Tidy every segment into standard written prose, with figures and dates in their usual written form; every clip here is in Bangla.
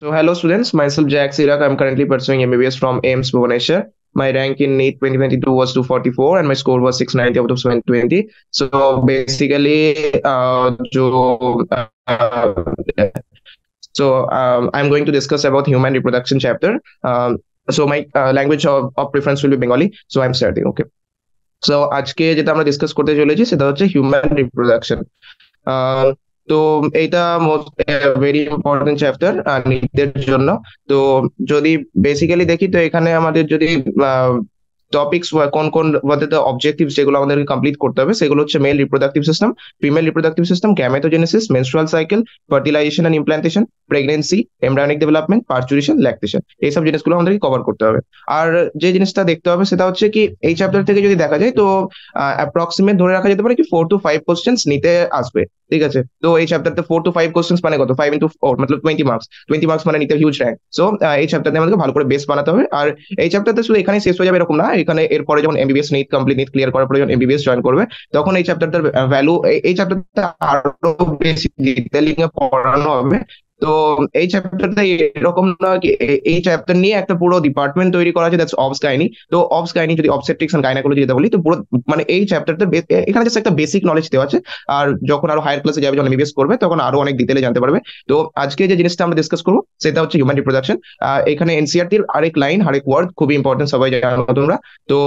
So, hello students, myself Jack Sirak. I'm currently pursuing MBBS from AIMS Bhubaneswar. My rank in NEET 2022 was 244 and my score was 690 out of 720. So basically, I'm going to discuss about human reproduction chapter. So my language of preference will be Bengali. So I'm starting. Okay. So আজকে যেটা আমরা ডিসকাস করতে চলেছি সেটা হচ্ছে হিউম্যান রিপ্রোডাকশন। আহ, তো এইটা ভেরি ইম্পর্টেন্ট চ্যাপ্টার নিজেদের জন্য। তো যদি বেসিক্যালি দেখি তো এখানে আমাদের যদি টপিকস কোন কোন অবজেক্টিভ যেগুলো আমাদেরকে কমপ্লিট করতে হবে সেগুলো হচ্ছে male reproductive system, female reproductive system, gametogenesis, menstrual cycle, fertilization and implantation, pregnancy, embryonic development, parturition, lactation, এইসব জিনিসগুলো আমাদেরকে কভার করতে হবে। আর যে জিনিসটা দেখতে হবে সেটা হচ্ছে কি এই চ্যাপ্টার থেকে যদি দেখা যায় তো অ্যাপ্রক্সিমেট ধরে রাখা যেতে পারে কি 4 to 5 কোশ্চেন্স নিতে আসবে। ঠিক আছে, তো এই চ্যাপ্টারতে 4 to 5 কোশ্চেন্স মানে কত, 5 into 4 মানে 20 মার্কস। 20 মার্কস মানে নিতে হিউজ র্যাঙ্ক। সো এই চ্যাপ্টারতে আমাদেরকে ভালো করে বেস বানাতে হবে। আর এই চ্যাপ্টারতে শুধু এখানে শেষ হয়ে যাবে এরকম না, এখানে এরপরে যখন MBBS NEET complete, NEET clear করার পরে যখন এমবিবিএস জয়েন করবে তখন এই চ্যাপ্টারটার ভ্যালু, এই চ্যাপ্টারটা আরো বেশি ডিটেলিং এ পড়ানো হবে। তো এই চ্যাপ্টারটা এরকম না কি এই চ্যাপ্টার নিয়ে একটা পুরো ডিপার্টমেন্ট তৈরি করা আছে, দ্যাটস অবস গাইনি। তো অবস গাইনি যদি অবসেট্রিক্স এন্ড গাইনাকোলজি যেটা বলি, তো পুরো মানে এই চ্যাপ্টারটা এখানে জাস্ট একটা বেসিক নলেজ দেওয়া আছে। আর যখন আরো হায়ার ক্লাসে যাবে, যখন এমবিবিএস করবে তখন আরো অনেক ডিটেলে জানতে পারবে। তো আজকে যে জিনিসটা আমরা ডিসকাস করবো সেটা হচ্ছে হিউম্যান রিপ্রোডাকশন। এখানে এনসিআরটির আরেক লাইন আরেক ওয়ার্ড খুবই ইম্পর্টেন্ট, সবাই জানো তোমরা। তো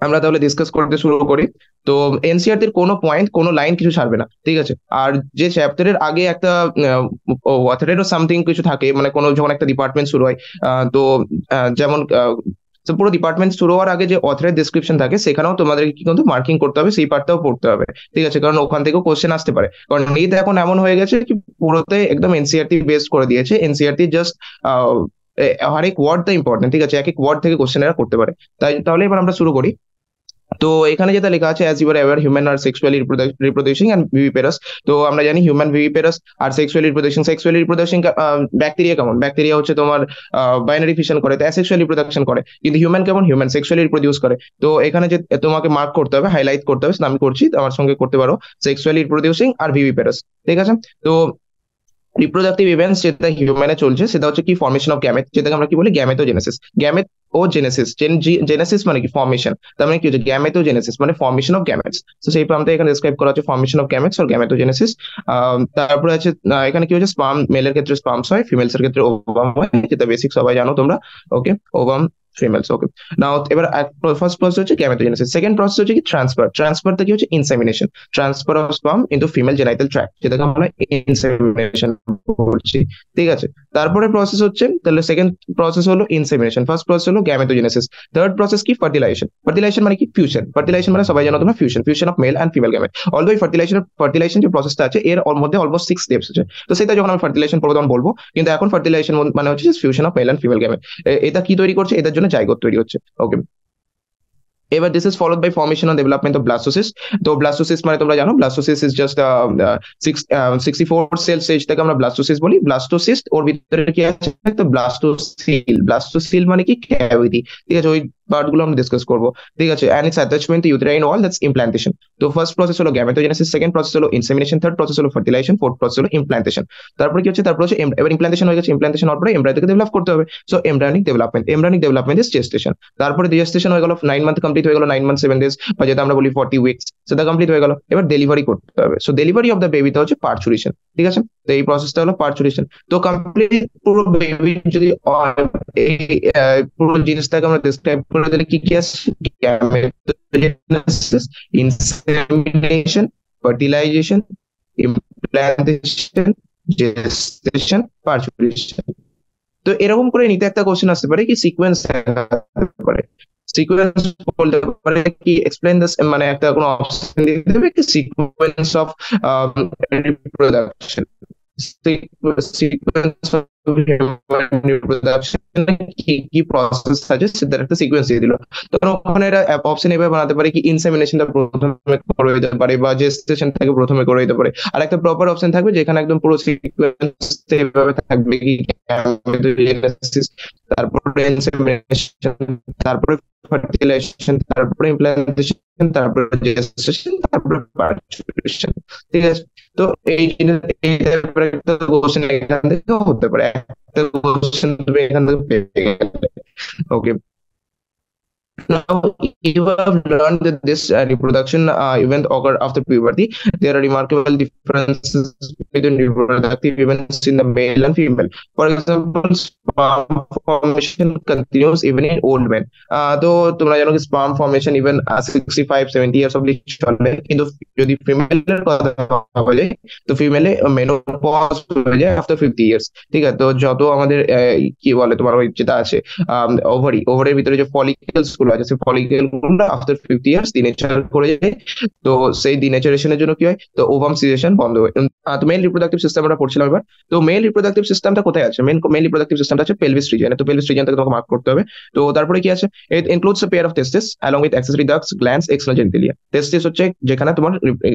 আমরা তাহলে ডিসকাস করতে শুরু করি। তো এনসিআরটির কোনো পয়েন্ট কোনো লাইন কিছু ছাড়বে না, ঠিক আছে। আর যে চ্যাপ্টারের আগে একটা অথরেরও সামথিং কিছু থাকে, মানে কোনো যখন একটা ডিপার্টমেন্ট শুরু হয়, তো যেমন তো পুরো ডিপার্টমেন্ট শুরু হওয়ার আগে যে অথরের ডেসক্রিপশন থাকে সেখানেও তোমাদেরকে কি কিন্তু মার্কিং করতে হবে, সেই পার্টটাও পড়তে হবে। ঠিক আছে, কারণ ওখান থেকেও কোশ্চেন আসতে পারে। কারণ নিট এখন এমন হয়ে গেছে কি পুরোতে একদম এনসিআরটি বেসড করে দিয়েছে। এনসিআরটি জাস্ট হর এক ওয়ার্ডটা ইম্পর্টেন্ট, ঠিক আছে, এক এক ওয়ার্ড থেকে কোশ্চেন এরা করতে পারে। তাহলে এবার আমরা শুরু করি। তো এখানে যেটা লেখা আছে, as you are aware human are sexually reproducing and viviparous. তো আমরা জানি human viviparous are sexually reproducing bacteria কেমন, ব্যাকটেরিয়া হচ্ছে তোমার বাইনারি ফিশন করে, তো অ্যাসেক্সুয়াল রিপ্রোডাকশন করে। কিন্তু হিউম্যান কেমন, হিউম্যান সেক্সুয়ালি রিপ্রোডিউস করে। তো এখানে যে তোমাকে মার্ক করতে হবে, হাইলাইট করতে হবে, সেটা আমি করছি, আমার সঙ্গে করতে পারো। সেক্সুয়ালি রিপ্রোডিউসিং আর ভিভিপেরাস, ঠিক আছে। তো রিপ্রোডাক্টিভ ইভেন্টস যেটা হিউম্যানে চলছে সেটা হচ্ছে কি ফর্মেশন অফ গ্যামেট, যেটাকে আমরা কি বলি গ্যামেটোজেনেসিস। গ্যামেট ও জেনেসিস, জেনেসিস মানে কি ফর্মেশন, তার মানে কি হচ্ছে গ্যামেটোজেনেসিস মানে ফর্মেশন অফ গ্যামেটস। তো সেই প্রান্তে এখানে ডেসক্রাইব করা হচ্ছে ফর্মেশন অফ গ্যামেটস আর গ্যামেটোজেনেসিস। তারপরে আছে এখানে কি হচ্ছে স্পার্ম, মেলের ক্ষেত্রে স্পার্মস হয়, ফিমেলস এর ক্ষেত্রে ওভাম হয়, যেটা বেসিক সবাই জানো তোমরা। ওকে, ওভাম, ফিমেলস। ওকে, নাও এবার ফার্স্ট প্রসেস হচ্ছে গ্যামেটোজেনেসিস, সেকেন্ড প্রসেস হচ্ছে কি ট্রান্সফার। ট্রান্সফারটা কি হচ্ছে insemination, transfer of sperm into female genital tract, যেটাকে আমরা ইনসেমিনেশন বলছি। ঠিক আছে, তারপরে প্রসেস হচ্ছে, তাহলে সেকেন্ড প্রসেস হলো ইনসেমিনেশন, ফার্স্ট প্রসেস হলো গ্যামেটোজেনেসিস, থার্ড প্রসেস কি ফার্টিলাইজেশন। ফার্টিলাইজেশন মানে কি ফিউশন, ফার্টিলাইজেশন মানে সবাই জানো তোমরা fusion, fusion of male and female gamete. Although fertilisation যে প্রসেসটা আছে এর মধ্যে অলমোস্ট 6 স্টেপস আছে। তো সেটা যখন আমি ফার্টিলাইজেশন পড়বো তখন বলবো, কিন্তু এখন ফার্টিলাইজেশন মানে হচ্ছে fusion of male and female gamete. এটা কি তৈরি করছে, এটার জন্য জাইগোট তৈরি হচ্ছে। ওকে, এবার this is followed by formation on development of blastocyst. তো ব্লাস্টোসিস মানে তোমরা জানো ব্লাস্টোসিস ইজ জাস্ট 64 সেল স্টেজটাকে আমরা ব্লাস্টোসিস বলি। ব্লাস্টোসিস্ট ওর ভিতরে কি আছে, তো ব্লাস্টোসিল, ব্লাস্টোসিল মানে কি ক্যাভিটি। ঠিক আছে, ওই পার্ট গুলো আমরা ডিসকাস করবো। ঠিক আছে, and its attachment to uterine wall, that's implantation. তো ফার্স্ট প্রসেস হলো গ্যামেটোজেনেসিস, সেকেন্ড প্রসেস হলো ইনসেমিনেশন, থার্ড প্রসেস হলো ফার্টিলাইজেশন, ফোর্থ প্রসেস হলো ইমপ্ল্যান্টেশন। তারপরে কি হচ্ছে, তারপর হচ্ছে এবার ইমপ্ল্যান্টেশন হয়ে গেছে, ইমপ্ল্যান্টেশন হওয়ার পরে এমব্রায়োকে ডেভেলপ করতে হবে। So embryonic development is gestation. তারপরে জেস্টেশন হয়ে গেল, 9 মান্থ কমপ্লিট হয়ে গেল, 9 মান্থ 7 ডেজ, বা যেটা আমরা বলি 40 উইকস, সেটা কমপ্লিট হয়ে গেল। এবার ডেলিভারি করতে হবে। সো ডেলিভারি অফ দ্য বেবিটা হচ্ছে পার্চুরেশন। ঠিক আছে, তো এই প্রসেসটা হলো পার্চুরেশন। তো কমপ্লিট পুরো বেবি যদি এই পুরো জিনিসটাকে আমরা ডিসক্রাইব করে দিলে কি কি আছে, gametogenesis, insemination, fertilization, implantation, gestation, parturition. তো এরকম করে নিতে একটা কোশ্চেন আসতে পারে কি সিকোয়েন্স পারে, সিকোয়েন্স বলতে পারে কি এক্সপ্লেইন দিস, মানে একটা কোনো অপশন দিয়ে দেবে কি sequence of reproduction, sequence of reproduction কি কি প্রসেস আছে সেটার একটা সিকোয়েন্স দিয়ে দিল। তখন ওখানে এটা অপশন এভাবে বানাতে পারে কি ইনসেমিনেশনটা প্রথমে করে দিতে পারে বা জেস্টেশন থেকে প্রথমে করে দিতে পারে। আর একটা প্রপার অপশন থাকবে যেখানে একদম পুরো সিকোয়েন্স এভাবে থাকবে কি gametogenesis, তারপরে ইনসেমিনেশন, তারপরে ফার্টিলাইজেশন, তারপরে ইমপ্ল্যান্টেশন, তারপরে জেস্টেশন, তারপরে পার্চুরেশন। ঠিক আছে, তো এই এই টাইপের একটা কোশ্চেন এখান থেকে হতে পারে। কোশ্চেন তুমি এখান থেকে পেয়ে গেলে। ওকে, now you have learned that this reproduction event occur after puberty. There are remarkable differences between reproductive events in the male and female. For example, sperm formation continues even in old men. তো তোমরা জানো কি স্পার্ম ফর্মেশন ইভেন 65-70 ইয়ার্স অবধি চলে, কিন্তু যদি ফিমেলের কথা বলা যায় তো ফিমেলে মেনোপজ হয়ে যায় আফটার 50 ইয়ার্স। ঠিক আছে, তো যত আমাদের কি বলে তোমার ওই যেটা আছে ওভারের ভিতরে যে ফলিকেলস গুলো আছে, সেই ফলিকেল গুলো আফটার 50 ইয়ার্স ডিনেচার করে যায়। তো সেই ডিনেচারেশনের জন্য কি হয়, তো ওভাম সিজেশন বন্ধ হয়। তো মেল রিপ্রোডাক্টিভ সিস্টেম আমরা পড়ছিলাম এবার। তো মেল রিপ্রোডাক্টিভ সিস্টেমটা কোথায় আছে? মেল রিপ্রোডাক্টিভ সিস্টেমটা আছে পেলভিস রিজিয়নে। তো পেলভিস রিজিয়নটাকে তোমাকে মার্ক করতে হবে। তো তারপরে কি আছে, it includes a pair of testis along with accessory ducts, glands, external genitalia. Testis হচ্ছে যেখানে তোমার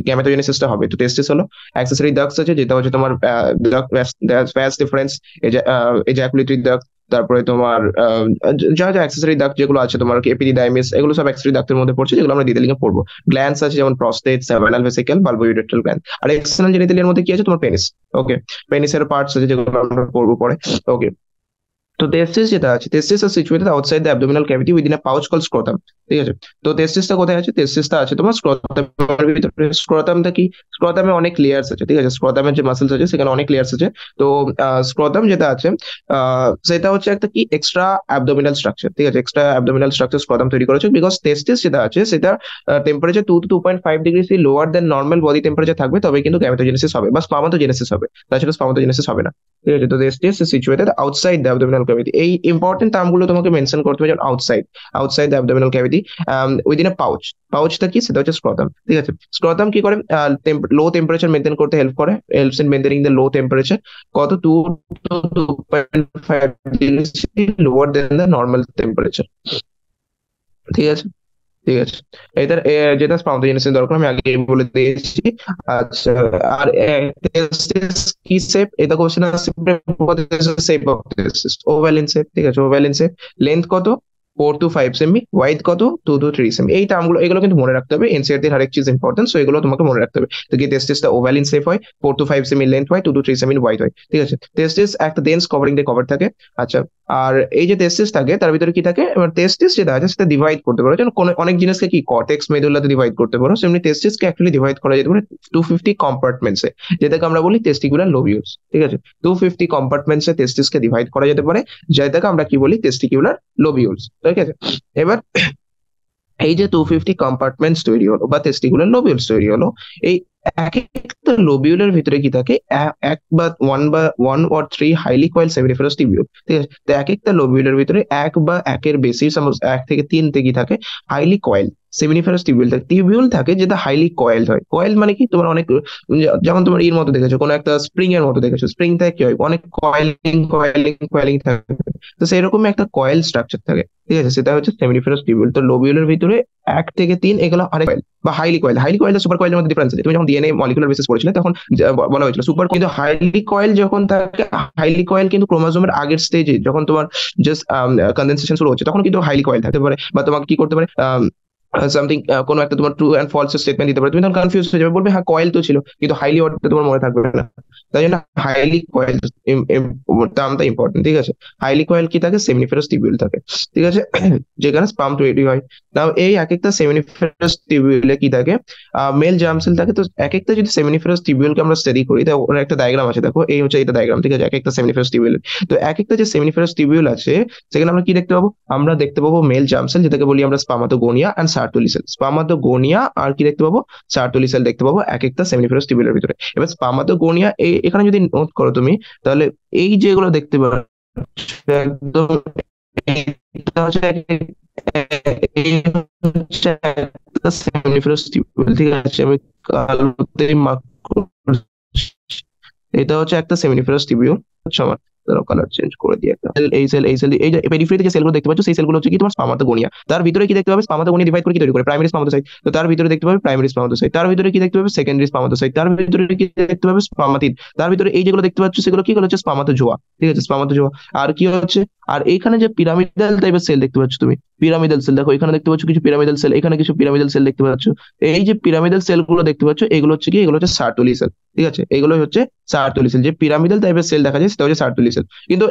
গ্যামেটোজেনেসিসটা হবে, তো টেস্টিস হলো। অ্যাক্সেসরি ডাক্টস আছে যেটা হচ্ছে তোমার ভ্যাস ডিফারেন্স, এজাকুলেটরি ডাক্ট, তারপরে তোমার যা যা অ্যাক্সেসরি ডাক্ট যেগুলো আছে তোমার এপিডিডাইমিস, এগুলো সব অ্যাক্সেসরি ডাক্টের মধ্যে পড়ছে, যেগুলো আমরা ডিটেইলিং এ পড়বো। গ্ল্যান্ডস আছে যেমন প্রস্টেট, সাভানাল ভেসিকল, বালবোইউরেট্রাল গ্ল্যান্ড। আর এক্সটার্নাল জেনিটালিয়ার মধ্যে কি আছে, তোমার পেনিস। ওকে, পেনিসের পার্টস আছে যেগুলো আমরা পড়বো পরে। ওকে, তো টেস্টিস যেটা আছে, testis are situated outside the abdominal cavity within a pouch call scrotum. ঠিক আছে, তো টেস্টিসটা কোথায় আছে? টেস্টিসটা আছে তোমার স্ক্রোটামের ভিতরে। স্ক্রোটামটা কি, স্ক্রোটামে অনেক লেয়ার্স আছে। ঠিক আছে, স্ক্রোটামের যে মাসেলস আছে সেখানে অনেক লেয়ার্স আছে। তো স্ক্রোটাম যেটা আছে সেটা হচ্ছে একটা কি এক্সট্রা অ্যাবডোমিনাল স্ট্রাকচার। ঠিক আছে, এক্সট্রা অ্যাবডোমিনাল স্ট্রাকচার স্ক্রোটাম তৈরি করেছে, বিকজ টেস্টিস যেটা আছে সেটা temperature 2 to 2.5 degree lower than normal body temperature থাকবে, তবে কিন্তু গ্যামেটোজেনেসিস হবে বা স্পার্মাটোজেনেসিস হবে, তাছাড়া স্পার্মাটোজেনেসিস হবে না। ঠিক আছে, তো testis is situated outside the abdominal cavity. এই ইম্পর্টেন্ট টার্মগুলো তোমাকে মেনশন করতে হবে, যেমন outside the abdominal cavity within a pouch. পাউচটা কি, সেটা হচ্ছে স্ক্রোটাম। ঠিক আছে, স্ক্রোটাম কি করে, লো টেম্পারেচার মেনটেন করতে হেল্প করে, helps in maintaining the low temperature. কত, 2 to 2.5 degree lower than the normal temperature. ঠিক আছে, ঠিক আছে, এটা যেটা স্পাউন্টেনিয়াস দরকার আমি আগে বলে দিয়েছি। আচ্ছা, আর টেস্টিস কি শেপ, এটা কোশ্চেন আসছে, shape of testis oval in shape. ঠিক আছে, ওভাল ইন শেপ। লেন্থ কত, 4 to 5 সেমি। ওয়াইড কত, 2 to 3 সেমি। এই টার্মগুলো এগুলো কিন্তু মনে রাখতে হবে, এনসিইআরটি হর এক চিজ ইম্পর্টেন্ট, সো এগুলো তোমাকে মনে রাখতে হবে। তো কি টেস্টিসটা ওভাল ইন শেপ হয়, 4 to 5 সেমি লেন্থ হয়, 2 to 3 সেমি ওয়াইড হয়। ঠিক আছে, টেস্টিস একটা ডেন্স কভারিং দিয়ে কভার থাকে। আচ্ছা, আর এই যে টেস্টিস থাকে তার ভিতরে কি থাকে, এবার টেস্টিস যেটা আছে সেটা ডিভাইড করতে পারো, যেমন অনেক জিনিসকে কি কর্টেক্স মেডুলাতে ডিভাইড করতে পারো, সেমনি টেস্টিসকে অ্যাকচুয়ালি ডিভাইড করা যেতে পারে 250 কম্পার্টমেন্টসে, যেটাকে আমরা বলি টেস্টিকুলার লোবিউলস। ঠিক আছে, 250 কম্পার্টমেন্টসে টেস্টিসকে ডিভাইড করা যেতে পারে, যেটাকে আমরা কি বলি, টেস্টিকুলার লোবিউলস। ঠিক আছে, এবার এই যে 250 কম্পার্টমেন্টস তৈরি হলো বা টেস্টিকুলার লোবিউলস তৈরি হলো, এই এক একটা লোবিউলের ভিতরে কি থাকে, এক বা one or three highly coil seminiferous tubule. ঠিক আছে, তো এক একটা লোবিউলের ভিতরে এক বা একের বেশি, সাপোজ 1 থেকে 3 কি থাকে, হাইলি কয়েল সেমিনিফারাস টিবিউল থাকে যেটা হাইলি কয়েলড হয়। কয়েল মানে কি, তোমার অনেক যেমন তোমার এর মতো দেখেছো, কোনো একটা স্প্রিং এর মতো দেখেছো, স্প্রিং থেকে কি হয়, অনেক কয়েলিং কয়েলিং কয়েলিং থাকে। তো সেরকম একটা কয়েল স্ট্রাকচার থাকে। ঠিক আছে, সেটা হচ্ছে সেমিনিফারাস টিবিউল। তো লোবিউলের ভিতরে 1 থেকে 3 এগুলো অনেক কয়েল বা হাইলি কয়েল। হাইলি কয়েল আর সুপার কয়েলের মধ্যে ডিফারেন্স আছে। তুমি যখন ডিএনএ মলিকুলার বেসিস পড়েছিলে তখন বলা হয়েছিল সুপার, কিন্তু হাইলি কয়েল যখন থাকে, হাইলি কয়েল কিন্তু ক্রোমোজোমের আগের স্টেজে যখন তোমার জাস্ট কনডেনসেশন শুরু হচ্ছে তখন কিন্তু হাইলি কয়েল থাকতে পারে, বা তোমাকে কি করতে পারে, সামথিং কোনো একটা তোমার ট্রু অ্যান্ড ফলস স্টেটমেন্ট দিতে পারে, তুমি তখন কনফিউজ হয়ে যাবে, বলবে হ্যাঁ কয়েল তো ছিল, কিন্তু হাইলি ওয়ার্ডটা তোমার মনে থাকবে না। তাই জন্য হাইলি কয়েল টার্মটা ইম্পর্টেন্ট। ঠিক আছে, হাইলি কয়েল কি থাকে, সেমিনিফারাস টিবিউল থাকে। ঠিক আছে, যেখানে স্পার্ম তৈরি হয়। নাও এই এক একটা সেমিনিফারাস টিবিউলে কি থাকে, মেল জার্ম সেল থাকে। তো এক একটা যদি সেমিনিফারাস টিবিউলকে আমরা স্টাডি করি, তো ওর একটা ডায়াগ্রাম আছে, দেখো এই হচ্ছে এটা ডায়াগ্রাম। ঠিক আছে, এক একটা সেমিনিফারাস টিবিউল, তো এক একটা যে সেমিনিফারাস টিবিউল আছে সেখানে আমরা কি দেখতে পাবো, আমরা দেখতে পাবো মেল জার্ম সেল, যেটাকে বলি আমরা spermatogonia and Sertoli cell. Spermatogonia আর কি দেখতে পাবো, সার্টোলি সেল দেখতে পাবো এক একটা সেমিনিফারাস টিবিউলের ভিতরে। এবার স্পার্মাটোগোনিয়া এখানে যদি নোট করো তুমি, তাহলে এই যেগুলো দেখতে পাচ্ছ একদম, এটা হচ্ছে এই হচ্ছে একটা সেমিনিফারাস টিবিউল। ঠিক আছে, আমি কালোতে মার্ক করছি। এটা হচ্ছে একটা সেমিনিফারাস টিবিউল। সমান কালার চেঞ্জ করে দিয়ে একটা এই সেল এই যে পেরিফেরিতে যে সেলগুলো দেখতে পাচ্ছ, সেই সেলগুলো হচ্ছে কি তোমার স্পার্মাটোগোনিয়া। তার ভিতরে কি দেখতে পাবে, স্পার্মাটোগোনিয়া ডিভাইড করে কি তৈরি করে, প্রাইমারি স্পার্মাটোসাইট। তো তার ভিতরে দেখতে পাবে প্রাইমারি স্পার্মাটোসাইট, তার ভিতরে কি দেখতে পাবে, সেকেন্ডারি স্পার্মাটোসাইট, তার ভিতরে কি দেখতে পাবে, স্পার্মাটিড। তার ভিতরে এই যেগুলো দেখতে পাচ্ছ সেগুলো কি হচ্ছে, স্পার্মাটোজোয়া। ঠিক আছে, স্পার্মাটোজোয়া। আর কি হচ্ছে, আর এইখানে যে পিরামিডাল টাইপের সেল দেখতে পাচ্ছ তুমি, পিরামিডাল সেল দেখো এখানে দেখতে পাচ্ছ কিছু পিরামিডাল সেল, এখানে কিছু পিরামিডাল সেল দেখতে পাচ্ছ। এই যে পিরামিডাল সেল গুলো দেখতে পাচ্ছ এগুলো হচ্ছে কি, এগুলো হচ্ছে সার্টুলি সেল। ঠিক আছে, এগুলো হচ্ছে সার্টুলি সেল। যে পিরামিডাল টাইপের সেল দেখা যায় সেটা হচ্ছে সার্টুলি সেল। কিন্তু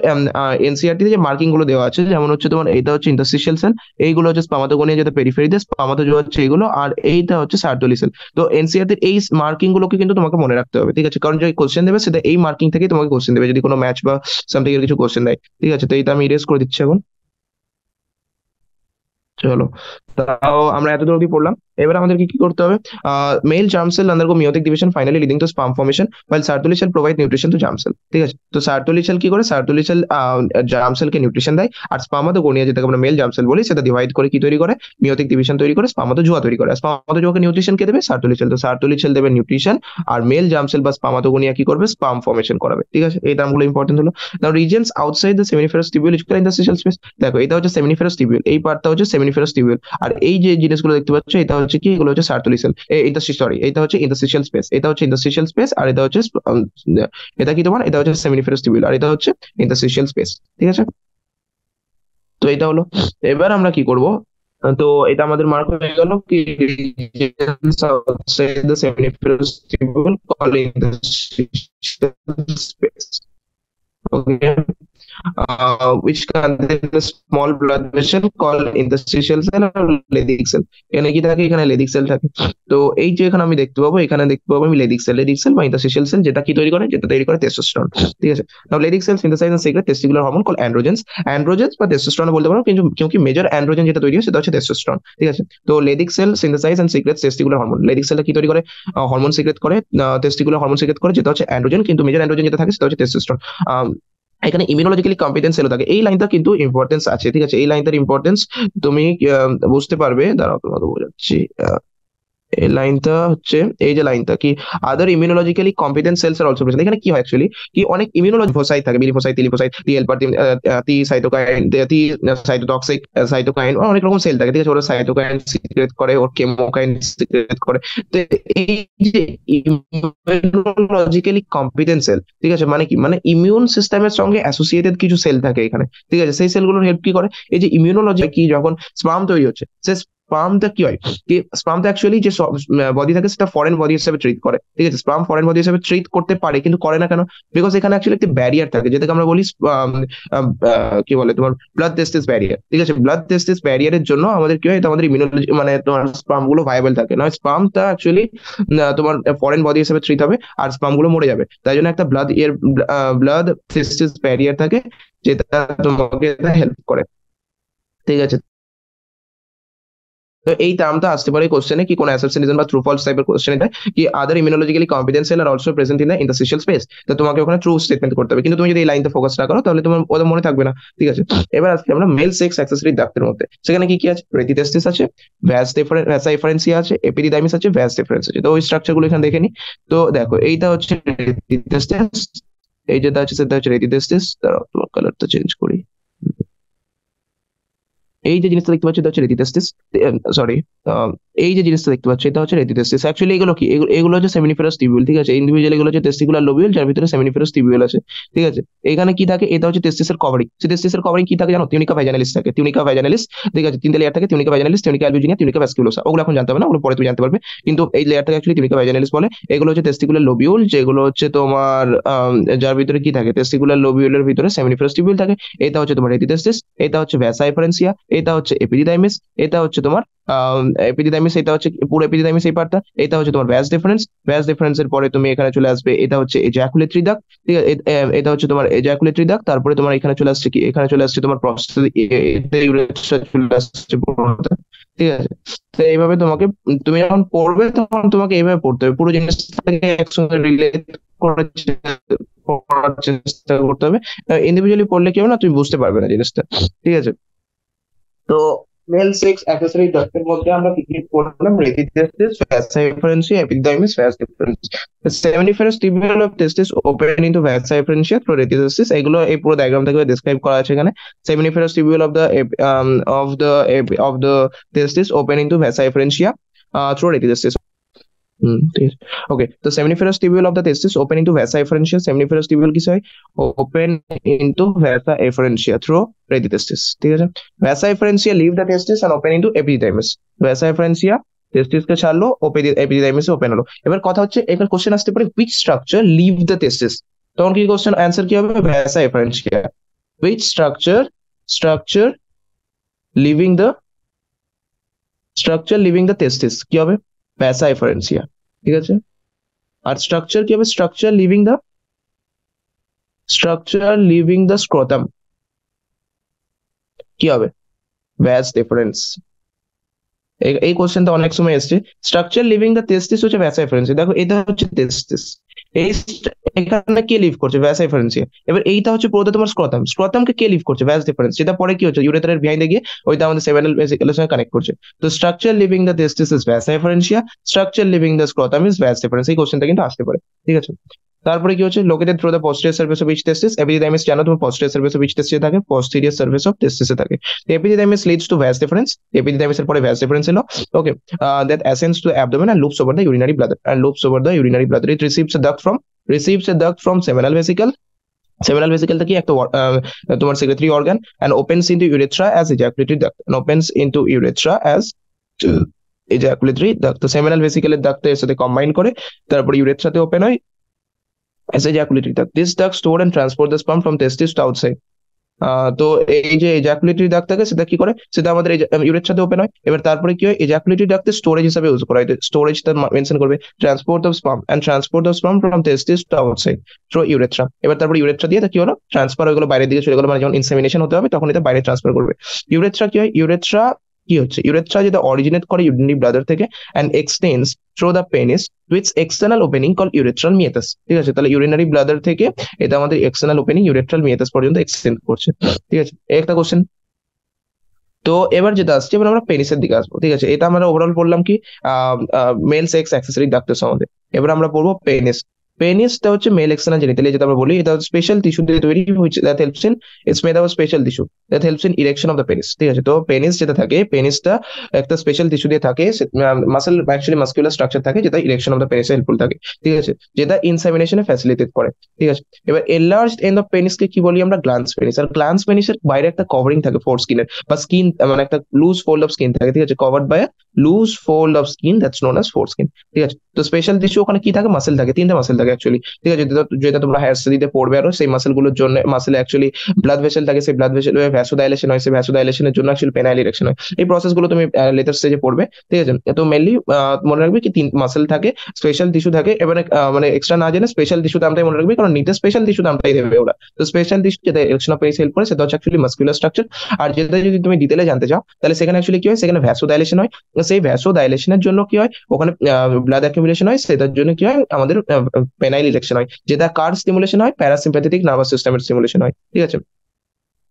এনসিআরটি তে যে মার্কিং গুলো দেওয়া আছে, যেমন হচ্ছে তোমার এটা হচ্ছে ইন্টারস্টিশিয়াল সেল, এইগুলো হচ্ছে স্পামাটোগোনিয়া যেটা পেরিফেরিতে, স্পামাটোজোয়া হচ্ছে এগুলো, আর এইটা হচ্ছে সার্টুলি সেল। তো এনসিআরটির এই মার্কিং গুলোকে কিন্তু তোমাকে মনে রাখতে হবে, ঠিক আছে, কারণ যে কোশ্চেন দেবে সেটা এই মার্কিং থেকেই তোমাকে কোশ্চেন দেবে যদি কোনো ম্যাচ বা সামথিং এর কিছু কোশ্চেন দেয়। ঠিক আছে, তো এইটা আমি ইরেজ করে দিচ্ছি এখন। চলো, তাও আমরা এতদূর অবধি পড়লাম। এবার আমাদেরকে কি করতে হবে? Male germ cell undergo meiotic division finally leading to sperm formation while Sertoli cell provide nutrition to germ cell. ঠিক আছে, তো সার্টুলি সেল কি করে? সার্টুলি সেল জার্ম সেলকে নিউট্রিশন দেয়, আর স্পার্মাটোগোনিয়া যেটাকে আমরা মেল জার্ম সেল বলি সেটা ডিভাইড করে কি তৈরি করে? মিওটিক ডিভিশন তৈরি করে স্পার্মাটোজোয়া তৈরি করে। আর স্পার্মাটোজোয়াকে নিউট্রিশন কে দেবে? Sertoli cell. তো সার্টুলি সেল দেবে নিউট্রিশন, আর মেল জার্ম সেল বা স্পার্মাটোগোনিয়া কি করবে? স্পার্ম ফর্মেশন করাবে। ঠিক আছে, এই টার্মগুলো ইম্পর্টেন্ট হলো। Now regions outside the seminiferous tubule is called interstitial space. দেখো এটা হচ্ছে সেমিনিফেরাস টিবিউল, এই পার্টটা হচ্ছে সেমিনিফেরাস টিবিউল। আর এই যে জিনিসগুলো দেখতে পাচ্ছ এটা হচ্ছে কি, এগুলো হচ্ছে সার্টুলি সেল। সরি, এটা হচ্ছে ইন্টারস্টিশিয়াল স্পেস, এটা হচ্ছে ইন্টারস্টিশিয়াল স্পেস, আর এটা হচ্ছে এটা কি তোমার, এটা হচ্ছে সেমিনিফেরাস টিবিউল, আর এটা হচ্ছে ইন্টারস্টিশিয়াল স্পেস। ঠিক আছে, তো এটা হলো। এবার আমরা কি করব? তো এটা আমাদের মার্ক হয়ে গেল কি, regions outside the seminiferous tubule called interstitial space. Okay, which contain a small blood vessel called interstitial cell or Leydig cell. এখানে কি থাকে? এখানে লেদিক সেল থাকে। তো এই যে এখানে আমি দেখতে পাবো, এখানে দেখতে পাবো আমি লেদিক সেল, লেদিক সেল বা ইন্টারস্টিশিয়াল সেল, যেটা কি তৈরি করে? যেটা তৈরি করে টেস্টোস্টেরন। ঠিক আছে, now Leydig cell synthesize and secrete testicular hormone call androgens. Androgens বা টেস্টোস্টেরন বলতে পারো, কিন্তু কিਉਂकि মেজর অ্যান্ড্রোজেন যেটা তৈরি হয় সেটা হচ্ছে টেস্টোস্টেরন। ঠিক আছে, তো Leydig cell synthesize and secrete testicular hormone. Leydig সেলটা কি তৈরি করে? হরমোন সিক্রেট করে, টেস্টিকুলার হরমোন সিক্রেট করে, যেটা হচ্ছে অ্যান্ড্রোজেন, কিন্তু মেজর অ্যান্ড্রোজেন যেটা থাকে সেটা হচ্ছে টেস্টোস্টেরন। এখানে ইমিউনোলজিক্যালি কম্পিটেন্স সেলও থাকে। এই লাইনটা কিন্তু ইম্পর্টেন্স আছে, ঠিক আছে, এই লাইনটার ইম্পর্টেন্স তুমি বুঝতে পারবে, দাঁড়াও তোমাকে বোঝাচ্ছি। এই লাইনটা হচ্ছে, এই যে লাইনটা কি, other immunologically competent cells are also present. এখানে কি হয় অ্যাকচুয়ালি, কি অনেক ইমিউনোলজিফোসাইট থাকে, B lymphocyte, T lymphocyte, T helper, T cytokine, T cytotoxic, cytokine, অনেক রকম সেল থাকে। ঠিক আছে, ওরা সাইটোকাইন সিক্রেট করে, ওর কেমোকাইন সিক্রেট করে। তো এই যে ইমিউনোলজিক্যালি কম্পিটেন্ট সেল, ঠিক আছে, মানে কি, মানে ইমিউন সিস্টেমের সঙ্গে অ্যাসোসিয়েটেড কিছু সেল থাকে এখানে। ঠিক আছে, সেই সেলগুলোর হেল্প কি করে? এই যে ইমিউনোলজি কি, যখন স্পার্ম তৈরি হচ্ছে, সে স্পার্মটা কি হয়, কি স্পার্মটা অ্যাকচুয়ালি যে বডি থাকে সেটা ফরেন বডি হিসেবে ট্রিট করে। ঠিক আছে, স্পার্ম ফরেন বডি হিসেবে ট্রিট করতে পারে, কিন্তু করে না কেন? বিকজ এখানে অ্যাকচুয়ালি একটি ব্যারিয়ার থাকে, যেটাকে আমরা বলি কি বলে তোমার ব্লাড টেস্টিস ব্যারিয়ার। ঠিক আছে, ব্লাড টেস্টিস ব্যারিয়ারের জন্য আমাদের কি হয়, এটা আমাদের ইমিউনোলজি মানে তোমার স্পার্ম গুলো ভাইবেল থাকে না, স্পার্মটা অ্যাকচুয়ালি তোমার ফরেন বডি হিসেবে ট্রিট হবে, আর স্পার্ম গুলো মরে যাবে। তাই জন্য একটা ব্লাড টেস্টিস ব্যারিয়ার থাকে, যেটা তোমাকে হেল্প করে। ঠিক আছে, তো এই টার্মটা আসতে পারে কোশ্চেনে, কি কোন অ্যাসারশনিজম বা ট্রু ফলস টাইপের কোশ্চেন এটা, কি other immunologically competent cell are also present in the interstitial space. তো তোমাকে ওখানে ট্রু স্টেটমেন্ট করতে হবে, কিন্তু তুমি যদি এই লাইনটা ফোকাস না করো তাহলে তোমার ওটা মনে থাকবে না। ঠিক আছে, এবার আজকে আমরা মেল সেক্স অ্যাক্সেসরি ডাক্তের মধ্যে, সেখানে কি কি আছে? রেটিটেস্টিস আছে, ভ্যাস এফারেন্সিয়া আছে, এপিডিডাইমিস আছে, ভ্যাস ডিফারেন্স আছে। তো ওই স্ট্রাকচার গুলো এখানে দেখে নি। তো দেখো এইটা হচ্ছে রেটিটেস্টিস, এই যেটা আছে সেটা হচ্ছে রেটিটেস্টিস। দাঁড়াও তোমার কালারটা চেঞ্জ করি। এই যে জিনিসটা দেখতে পাচ্ছ এটা হচ্ছে রেটিটেস্টিস, সরি, এই যে জিনিসটা দেখতে পাচ্ছ এটা হচ্ছে রেটিটেস্টিস। অ্যাকচুয়ালি এগুলো কি, এগুলো হচ্ছে সেমিনিফেরাস টিবিউল। ঠিক আছে, ইন্ডিভিজুয়াল এগুলো হচ্ছে টেস্টিকুলার লোবিউল, যার ভিতরে সেমিনিফেরাস টিবিউল আছে। ঠিক আছে, এখানে কি থাকে? এটা হচ্ছে টেস্টিসের কভারিং। সেই টেস্টিসের কভারিং কি থাকে জানো? টিউনিকা ভ্যাজানালিস থাকে, টিউনিকা ভ্যাজানালিস। ঠিক আছে, তিনটে লেয়ার থাকে, টিউনিকা ভ্যাজানালিস, টিউনিকা অ্যালবুজিনিয়া, টিউনিকা ভ্যাসকুলোসা। ওগুলো এখন জানতে হবে না, ওগুলো পরে তুমি জানতে পারবে। কিন্তু এই লেয়ারটাকে অ্যাকচুয়ালি টিউনিকা ভ্যাজানালিস বলে। এগুলো হচ্ছে টেস্টিকুলার লোবিউল, যেগুলো হচ্ছে তোমার যার ভিতরে কি থাকে, টেস্টিকুলার লোবিউলের ভিতরে সেমিনিফেরাস টিবিউল থাকে। এটা হচ্ছে তোমার রেটিটেস্টিস, এটা হচ্ছে ভ্যাসা এফারেন্সিয়া, এটা হচ্ছে এপিডিডাইমিস, এটা হচ্ছে তোমার এপিডিডাইমিস, এটা হচ্ছে পুরো এপিডিডাইমিস এই পার্টটা। এটা হচ্ছে তোমার ভ্যাস ডিফারেন্স, ভ্যাস ডিফারেন্সের পরে তুমি এখানে চলে আসবে, এটা হচ্ছে এজাকুলেটরি ডাক্ট। ঠিক আছে, এটা হচ্ছে তোমার এজাকুলেটরি ডাক্ট। তারপরে তোমার এখানে চলে আসছে কি, এখানে চলে আসছে তোমার প্রস্টেট, চলে আসছে পুরোটা। ঠিক আছে, তো এইভাবে তোমাকে, তুমি যখন পড়বে তখন তোমাকে এইভাবে পড়তে হবে, পুরো জিনিসটাকে একসঙ্গে রিলেট করার চেষ্টা করতে হবে। ইন্ডিভিজুয়ালি পড়লে কি হবে না, তুমি বুঝতে পারবে না জিনিসটা। ঠিক আছে, তো মেল সেক্স অ্যাক্সেসরি ডক্টর মধ্যে আমরা কি কি পড়লাম? Rete testis, vasa efferentia, epididymis, vas deferens. Seminiferous tubule of testis open into vasa efferentia through রেটিটেস্টিস। এগুলো এই পুরো ডায়াগ্রাম থেকে ডেসক্রাইব করা আছে এখানে। Seminiferous tubule of the testis open into vasa efferentia through reticulus. ঠিক আছে, ওকে। তো seminiferous tubule of the testis open into vasa efferentia. Seminiferous tubule কিসে হয়? Open into vasa efferentia through ready testis, ঠিক আছে। vasa efferentia leave the testis and open into epididymis, vasa efferentia টেস্টিস কে ছাড়লো, এপিডিডাইমিসে ওপেন হলো। এবার কথা হচ্ছে, এবার কোশ্চেন আসতে পারে which structure leave the testis, তখন কি কোশ্চেন অ্যান্সার কি হবে, vasa efferentia, which structure leaving the testis কি হবে, vasa efferentia, ঠিক আছে। আর স্ট্রাকচার কি হবে, স্ট্রাকচার লিভিং দ্য স্ক্রোটাম কি হবে, vas deferens। এই কোশ্চেনটা অনেক সময় এসছে, স্ট্রাকচার লিভিং দ্য টেস্টিস হচ্ছে vasa efferentia। দেখো এটা হচ্ছে টেস্টিস, এই এখানে কে লিভ করছে, vasa efferentia। এবার এইটা হচ্ছে পুরোটা তোমার স্ক্রোটামকে কে লিভ করছে, vas deferens, যেটা পরে কি হচ্ছে ইউরেথারের বিহাইন্ডে গিয়ে ওইটা আমাদের সেমিনাল ভেসিকলের সঙ্গে কানেক্ট করছে। তো structure leaving the testis is vasa efferentia, structure leaving the scrotum is vas deferens। এই কোশ্চেনটা কিন্তু আসতে পারে, ঠিক আছে। তারপরে কি হচ্ছে, located through the posterior surface of each testis, epididymis জানো তুমি posterior surface of each testis থাকে, posterior surface of testis এ থাকে। epididymis leads to vas deferens, epididymis এর পরে vas deferens এলো, ওকে। that ascends to the abdomen and loops over the urinary bladder, it receives a duct from seminal vesicle, seminal ভেসিকেলটা কি একটা তোমার secretory organ, and opens into urethra as ejaculatory duct, তো সেমিনাল ভেসিকেলের ডাক্ট এর সাথে কম্বাইন করে তারপরে ইউরেথ্রাতে ওপেন হয় as ejaculatory duct. This duct store and transport the sperm from testis to outside. তো এই যে ejaculatory duct থাকে সেটা কি করে, সেটা আমাদের ইউরেথ্রাতে ওপেন হয়। এবার তারপরে কি হয়, ejaculatory duct স্টোরেজ হিসেবে ইউজ করা হয়, স্টোরেজটা মেনশন করবে, transport of sperm from testis to outside through urethra. এবার তারপরে ইউরেথ্রা দিয়ে কি হলো, ট্রান্সফার হয়ে গেলো বাইরের দিকে চলে গেলো, মানে যখন ইনসেমিনেশন হতে হবে তখন এটা বাইরে ট্রান্সফার করবে। ইউরেথ্রা কি হয়, ইউরেথ্রা যেটা অরিজিনেট করে ইউরিনারি ব্লাডার থেকে and extends through the penis to its external opening called urethral meatus, ঠিক আছে। তাহলে ইউরিনারি ব্লাডার থেকে এটা আমাদের এক্সটার্নাল ওপেনিং ইউরেথ্রাল মিয়াটাস পর্যন্ত এক্সটেন্ড করছে, ঠিক আছে। একটা কোশ্চেন। তো এবার যেটা আসছে, এবার আমরা পেনিসের দিকে আসবো, ঠিক আছে। এটা আমরা ওভারঅল বললাম কি মেল সেক্স অ্যাক্সেসরি ডাক্তার সম্বন্ধে। এবার আমরা পড়বো পেনিসটা হচ্ছে মেল এক্সটার্নাল জেনিটালি, যেটা আমরা বলি, এটা স্পেশাল টিস্যু দিয়ে তৈরি, which that helps in, it's made of a special tissue that helps in erection of the penis, ঠিক আছে। তো পেনিস যেটা থাকে, পেনিসটা একটা স্পেশাল টিস্যু দিয়ে থাকে, মাসেল অ্যাকচুয়ালি মাসকুলার স্ট্রাকচার থাকে, যেটা ইরেকশন অফ দ্য পেনিসে হেল্পফুল থাকে, ঠিক আছে, যেটা ইনসেমিনেশনে ফ্যাসিলিটেট করে, ঠিক আছে। এবার এনলার্জড এন্ড অফ পেনিসকে কি বলি আমরা, গ্ল্যান্স পেনিস। আর গ্ল্যান্স পেনিসের বাইরে একটা কভারিং থাকে ফোর স্কিনের, বা স্কিন, মানে একটা লুজ ফোল্ড অফ স্কিন থাকে, ঠিক আছে, covered by loose fold of skin, that's known as foreskin, ঠিক আছে। তো স্পেশাল টিস্যু ওখানে কি থাকে, মাসেল থাকে, তিনটা মাসেল থাকে অ্যাকচুয়ালি, ঠিক আছে, যেটা তোমরা হায়ার স্টাডিতে পড়বে। আরো সেই মাসেল গুলোর জন্য, মাসেলে অ্যাকচুয়ালি ব্লাড ভেসেল থাকে, সেই ব্লাড ভেসেল ভ্যাসোডাইলেশন হয়, সেই ভ্যাসোডাইলেশনের জন্য অ্যাকচুয়ালি পেনাইল ইরেকশন হয়। এই প্রসেস গুলো তুমি লেটার স্টেজে পড়বে, ঠিক আছে। তো মেনলি মনে রাখবে কি তিন মাসেল থাকে, স্পেশাল টিস্যু থাকে, এবার মানে এক্সট্রা না জেনে স্পেশাল টিস্যু নামটাই মনে রাখবে, কারণ নিতে স্পেশাল টিস্যু নামটাই দেবে ওরা। তো স্পেশাল টিস্যু যেটা ইরেকশন অফ পেনিস হেল্প করে, সেটা হচ্ছে অ্যাকচুয়ালি মাসকুলার স্ট্রাকচার। আর যেটা যদি তুমি ডিটেলে জানতে চাও, তাহলে সেখানে অ্যাকচুয়ালি কি হয়, সেখানে ভ্যাসোডাইলেশন হয়, সেই ভ্যাসোডাইলেশনের জন্য কি হয়, ওখানে ব্লাড অ্যাকুমুলেশন হয়, সেটার জন্য কি হয়, আমাদের পেনাইল ইরেকশন হয়, যেটা কার স্টিমুলেশন হয়, প্যারাসিম্প্যাথেটিক নার্ভাস সিস্টেমের স্টিমুলেশন হয়, ঠিক আছে।